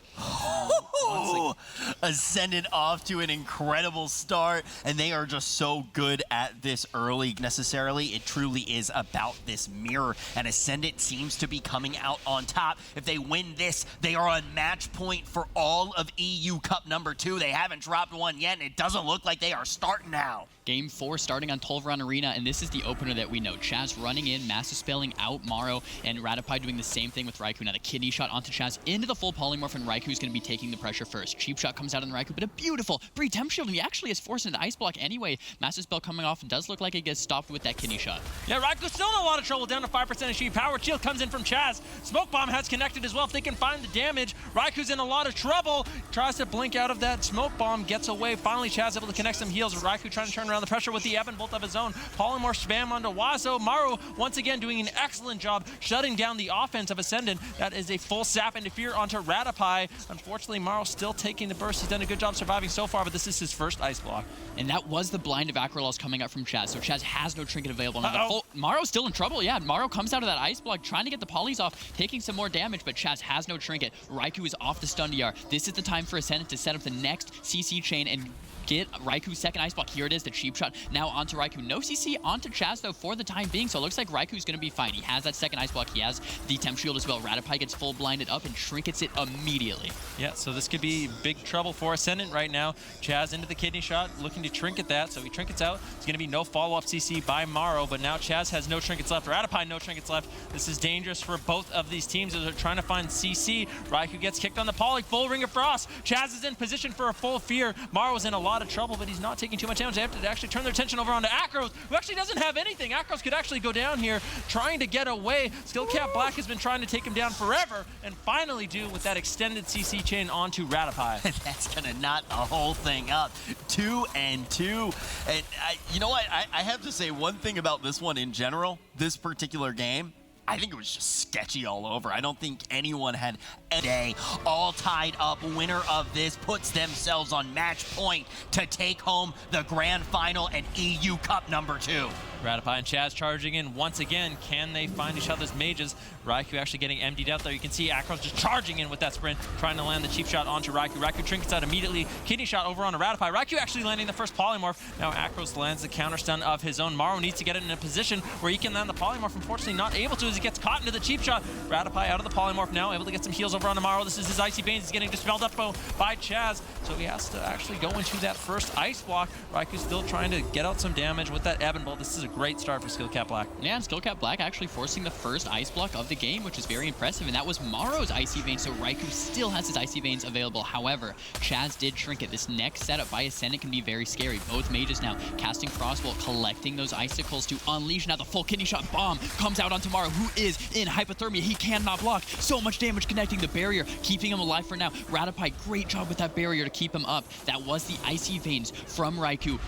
Speaker 1: Ascendant off to an incredible start, and they are just so good at this early. Necessarily, it truly is about this mirror, and Ascendant seems to be coming out on top. If they win this, they are on match point for all of EU Cup #2. They haven't dropped one yet, and it doesn't look like they are starting now.
Speaker 2: Game 4 starting on Tolvaron Arena, and this is the opener that we know. Chaz running in, Master Spelling out Maro, and Radapai doing the same thing with Raikou. Now the Kidney shot onto Chaz into the full polymorph, and Raikou's going to be taking the pressure first. Cheap shot comes out on Raikou, but a beautiful pre-temp shield. He actually is forced into Ice Block anyway. Master Spell coming off, and does look like it gets stopped with that Kidney shot.
Speaker 3: Yeah, Raikou's still in a lot of trouble, down to 5% HP. Power Shield comes in from Chaz. Smoke Bomb has connected as well. If they can find the damage, Raikou's in a lot of trouble. Tries to blink out of that Smoke Bomb, gets away. Finally, Chaz able to connect some heals. Raikou trying to turn around around the pressure with the Ebon Bolt of his own. Polymorph spam onto Wazo. Maru once again doing an excellent job shutting down the offense of Ascendant. That is a full sap into fear onto Rattapie. Unfortunately, Maru still taking the burst. He's done a good job surviving so far, but this is his first ice block.
Speaker 2: And that was the blind of Acrolals coming out from Chaz, so Chaz has no trinket available. Now Maro's still in trouble, yeah. Maro comes out of that ice block, trying to get the polys off, taking some more damage, but Chaz has no trinket. Raikou is off the stun DR. This is the time for Ascendant to set up the next CC chain and get Raikou's second ice block. Here it is, the cheap shot now onto Raikou. No CC onto Chaz though for the time being, so it looks like Raikou's gonna be fine. He has that second ice block, he has the temp shield as well. Rattapie gets full blinded up and trinkets it immediately.
Speaker 3: Yeah, so this could be big trouble for Ascendant right now. Chaz into the kidney shot, looking to trinket that, so he trinkets out. It's gonna be no follow-up CC by Maro, but now Chaz has no trinkets left. Rattapie no trinkets left. This is dangerous for both of these teams as they're trying to find CC. Raikou gets kicked on the poly, full Ring of Frost. Chaz is in position for a full fear. Maro's in a lot of trouble, but he's not taking too much damage. They have to actually turn their attention over onto Akros, who actually doesn't have anything. Akros could actually go down here trying to get away. Skill Cap Black has been trying to take him down forever, and finally do with that extended CC chain onto Rattapie.
Speaker 1: That's gonna knot the whole thing up. 2 and 2. And you know what? I have to say one thing about this one in general, this particular game. I think it was just sketchy all over. I don't think anyone had a day. All tied up. Winner of this puts themselves on match point to take home the grand final and EU Cup #2.
Speaker 3: Rattapie and Chaz charging in once again. Can they find each other's mages? Raikou actually getting emptied out there. You can see Akros just charging in with that sprint, trying to land the cheap shot onto Raikou. Raikou trinkets out immediately. Kidney shot over onto Rattapie. Raikou actually landing the first polymorph. Now Akros lands the counter stun of his own. Maro needs to get it in a position where he can land the polymorph. Unfortunately not able to as he gets caught into the cheap shot. Rattapie out of the polymorph now, able to get some heals over onto Maro. This is his Icy Veins. He's getting dispelled up by Chaz, so he has to actually go into that first ice block. Raikou's still trying to get out some damage with that Ebon Bolt. This is a great start for Skill Cap Black.
Speaker 2: Yeah, and Skill Cap Black actually forcing the first ice block of the game, which is very impressive, and that was Maro's Icy Veins, so Raikou still has his Icy Veins available. However, Chaz did trinket. This next setup by Ascendant can be very scary. Both mages now casting Frostbolt, collecting those icicles to unleash. Now the full kidney shot bomb comes out onto Maro, who is in hypothermia. He cannot block. So much damage connecting the barrier, keeping him alive for now. Rattapie, great job with that barrier to keep him up. That was the Icy Veins from Raikou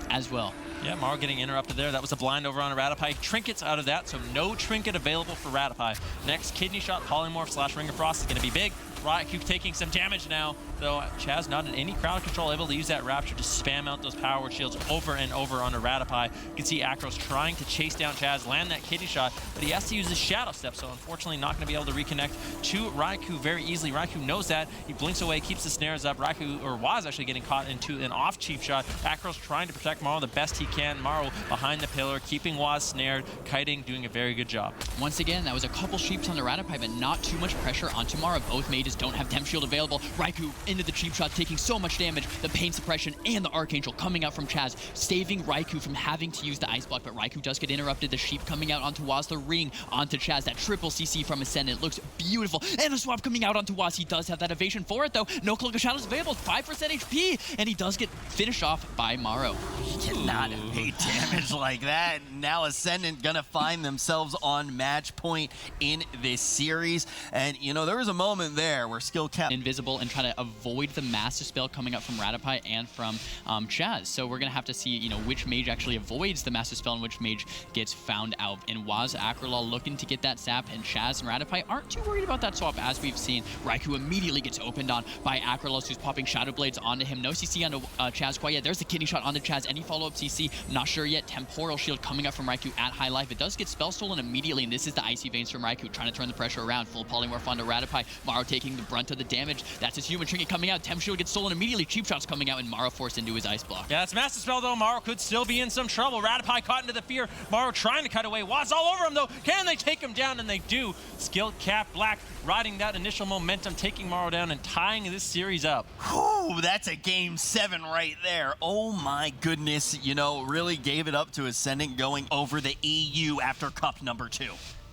Speaker 2: as well.
Speaker 3: Yeah, Maro getting interrupted there. That was a blind over on a Rattapie. Trinkets out of that, so no trinket available for Rattapie. Next, Kidney Shot, Polymorph / Ring of Frost is going to be big. Raikou taking some damage now, though Chaz not in any crowd control, able to use that Rapture to spam out those power shields over and over on a Rattapie. You can see Akros trying to chase down Chaz, land that Kidney Shot, but he has to use his Shadow Step, so unfortunately not going to be able to reconnect to Raikou very easily. Raikou knows that. He blinks away, keeps the snares up. Raikou, or was actually getting caught into an off cheap shot. Akros trying to protect Maro the best he can. Maro behind the pillar, keeping Waz snared, kiting, doing a very good job.
Speaker 2: Once again, that was a couple sheeps on the Rattapie, but not too much pressure onto Maro. Both mages don't have temp shield available. Raikou into the cheap shot, taking so much damage. The pain suppression and the Archangel coming out from Chaz, saving Raikou from having to use the ice block, but Raikou does get interrupted. The sheep coming out onto Waz, the ring onto Chaz. That triple CC from Ascendant looks beautiful. And the swap coming out onto Waz. He does have that evasion for it though. No Cloak of Shadows available, 5% HP, and he does get finished off by Maro.
Speaker 1: He cannot evade damage like that. Now Ascendant gonna find themselves on match point in this series. And you know, there was a moment there where Skill Cap
Speaker 2: invisible and try to avoid the Master Spell coming up from Rattapie and from Chaz. So we're gonna have to see, you know, which mage actually avoids the Master Spell and which mage gets found out. And Waz Acrolal looking to get that sap, and Chaz and Rattapie aren't too worried about that swap, as we've seen. Raikou immediately gets opened on by Acrolal, who's popping Shadow Blades onto him. No CC onto Chaz quite yet. There's the kidney shot onto Chaz. Any follow-up CC? Not sure yet. Temporal Shield coming up from Raikou at high life. It does get spell stolen immediately, and this is the Icy Veins from Raikou, trying to turn the pressure around. Full polymorph onto Rattapie. Maro taking the brunt of the damage. That's his human trinket coming out. Temp Shield gets stolen immediately. Cheap shots coming out, and Maro forced into his ice block.
Speaker 3: Yeah, it's Master Spell though. Maro could still be in some trouble. Rattapie caught into the fear. Maro trying to cut away. Waz all over him though. Can they take him down? And they do. Skill Cap Black riding that initial momentum, taking Maro down and tying this series up.
Speaker 1: Whew, that's a game 7 right there. Oh my goodness, you know, really gave it up to Ascendant going over the EU after Cup #2.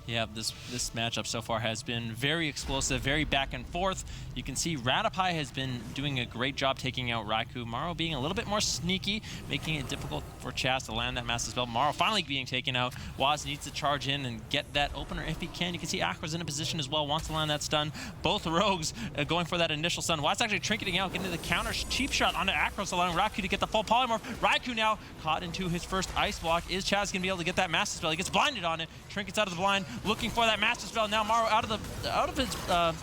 Speaker 3: Yeah, this matchup so far has been very explosive, very back and forth. You can see Ratapai has been doing a great job taking out Raikou. Maro being a little bit more sneaky, making it difficult for Chaz to land that massive spell. Maro finally being taken out. Waz needs to charge in and get that opener if he can. You can see Akra's in a position as well, wants to land that stun. Both rogues going for that initial stun. Waz actually trinketing out, getting the counter cheap shot onto Akros, allowing Raikou to get the full polymorph. Raikou now caught into his first ice block. Is Chaz going to be able to get that master spell? He gets blinded on it. Trinkets out of the blind, looking for that master spell. Now Maro out of his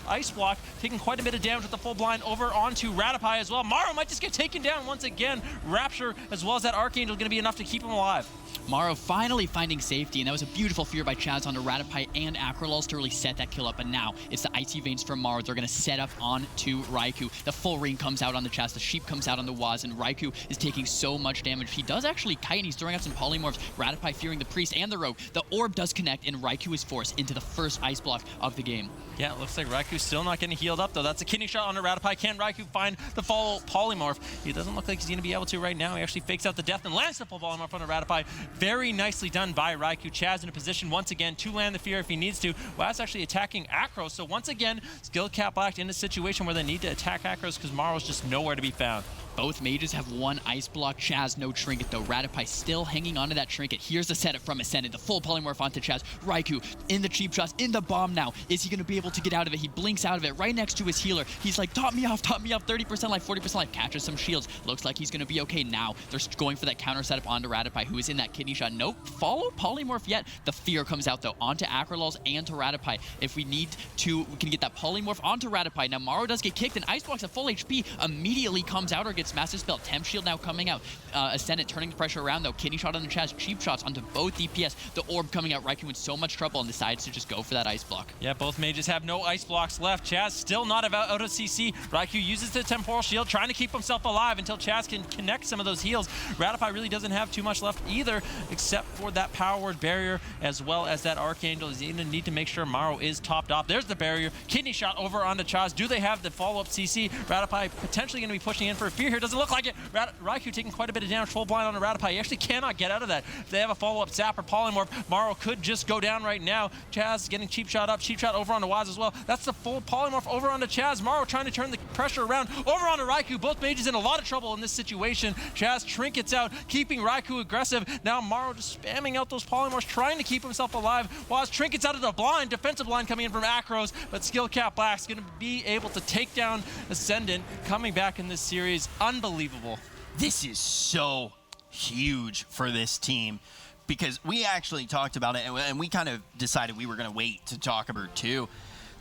Speaker 3: ice block, taking quite a bit of damage with the full blind over onto Ratapai as well. Maro might just get taken down once again. Rapture as well as that Archangel going to be enough to keep him alive.
Speaker 2: Maro finally finding safety, and that was a beautiful fear by Chaz onto Ratapai and Acrolulz to really set that kill up. But now it's the Icy Veins from Maro. They're going to set up onto Raikou. The full ring comes out on the Chaz, the sheep comes out on the Waz, and Raikou is taking so much damage. He does actually kite, and he's throwing out some polymorphs. Ratapai fearing the priest and the rogue. The orb does connect, and Raikou is forced into the first ice block of the game.
Speaker 3: Yeah, it looks like Raikou's still not getting healed up, though. That's a kidney shot on a Ratapai. Can Raikou find the full polymorph? He doesn't look like he's going to be able to right now. He actually fakes out the death and lands the full polymorph on a Ratapai. Very nicely done by Raikou. Chaz in a position once again to land the fear if he needs to. Waz actually attacking Akros. So once again, Skill Cap Black in a situation where they need to attack Akros because Maro's just nowhere to be found.
Speaker 2: Both mages have one ice block. Chaz, no trinket, though. Ratapai still hanging onto that trinket. Here's the setup from Ascendant. The full polymorph onto Chaz. Raikou in the cheap shots, in the bomb now. Is he going to be able to get out of it? He blinks out of it right next to his healer. He's like, top me off, 30% life, 40% life. Catches some shields. Looks like he's going to be okay now. They're going for that counter setup onto Ratapai, who is in that kidney shot. Nope, follow polymorph yet. The fear comes out, though, onto Acrolulz and to Ratapai. If we need to, we can get that polymorph onto Ratapai. Now, Maro does get kicked, and Ice Blocks at full HP immediately comes out or gets Master Spell. Temp Shield now coming out. Ascendant turning the pressure around, though. Kidney shot on the Chaz. Cheap shots onto both DPS. The orb coming out. Raikou in so much trouble and decides to just go for that ice block.
Speaker 3: Yeah, both mages have no ice blocks left. Chaz still not out of CC. Raikou uses the Temporal Shield, trying to keep himself alive until Chaz can connect some of those heals. Ratapai really doesn't have too much left either, except for that Power Word barrier, as well as that Archangel. He's going to need to make sure Maro is topped off. There's the barrier. Kidney shot over onto Chaz. Do they have the follow-up CC? Ratapai potentially going to be pushing in for a fear here. Doesn't look like it. Raikou taking quite a bit of damage. Full blind on a Ratapai. He actually cannot get out of that. If they have a follow-up zap or polymorph, Maro could just go down right now. Chaz getting cheap shot up. Cheap shot over onto Waz as well. That's the full polymorph over onto Chaz. Maro trying to turn the pressure around over onto Raikou. Both mages in a lot of trouble in this situation. Chaz trinkets out, keeping Raikou aggressive. Now Maro just spamming out those polymorphs, trying to keep himself alive. Waz trinkets out of the blind. Defensive line coming in from Akros, but Skill Cap Black's going to be able to take down Ascendant. Coming back in this series, unbelievable.
Speaker 1: This is so huge for this team because we actually talked about it and we kind of decided we were going to wait to talk about it too.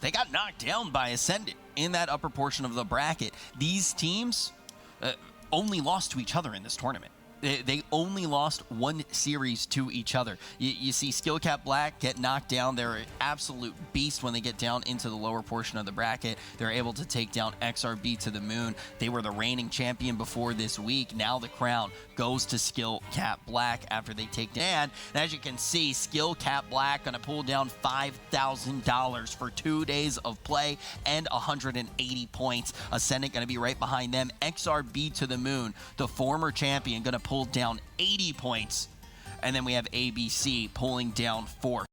Speaker 1: They got knocked down by Ascendant in that upper portion of the bracket. These teams only lost to each other in this tournament. They only lost one series to each other. You see Skill Cap Black get knocked down. They're an absolute beast when they get down into the lower portion of the bracket. They're able to take down XRB to the moon. They were the reigning champion before this week. Now the crown goes to Skill Cap Black after they take down. And as you can see, Skill Cap Black going to pull down $5,000 for 2 days of play and 180 points. Ascendant going to be right behind them. XRB to the moon, the former champion, going to pull down 80 points. And then we have ABC pulling down 4.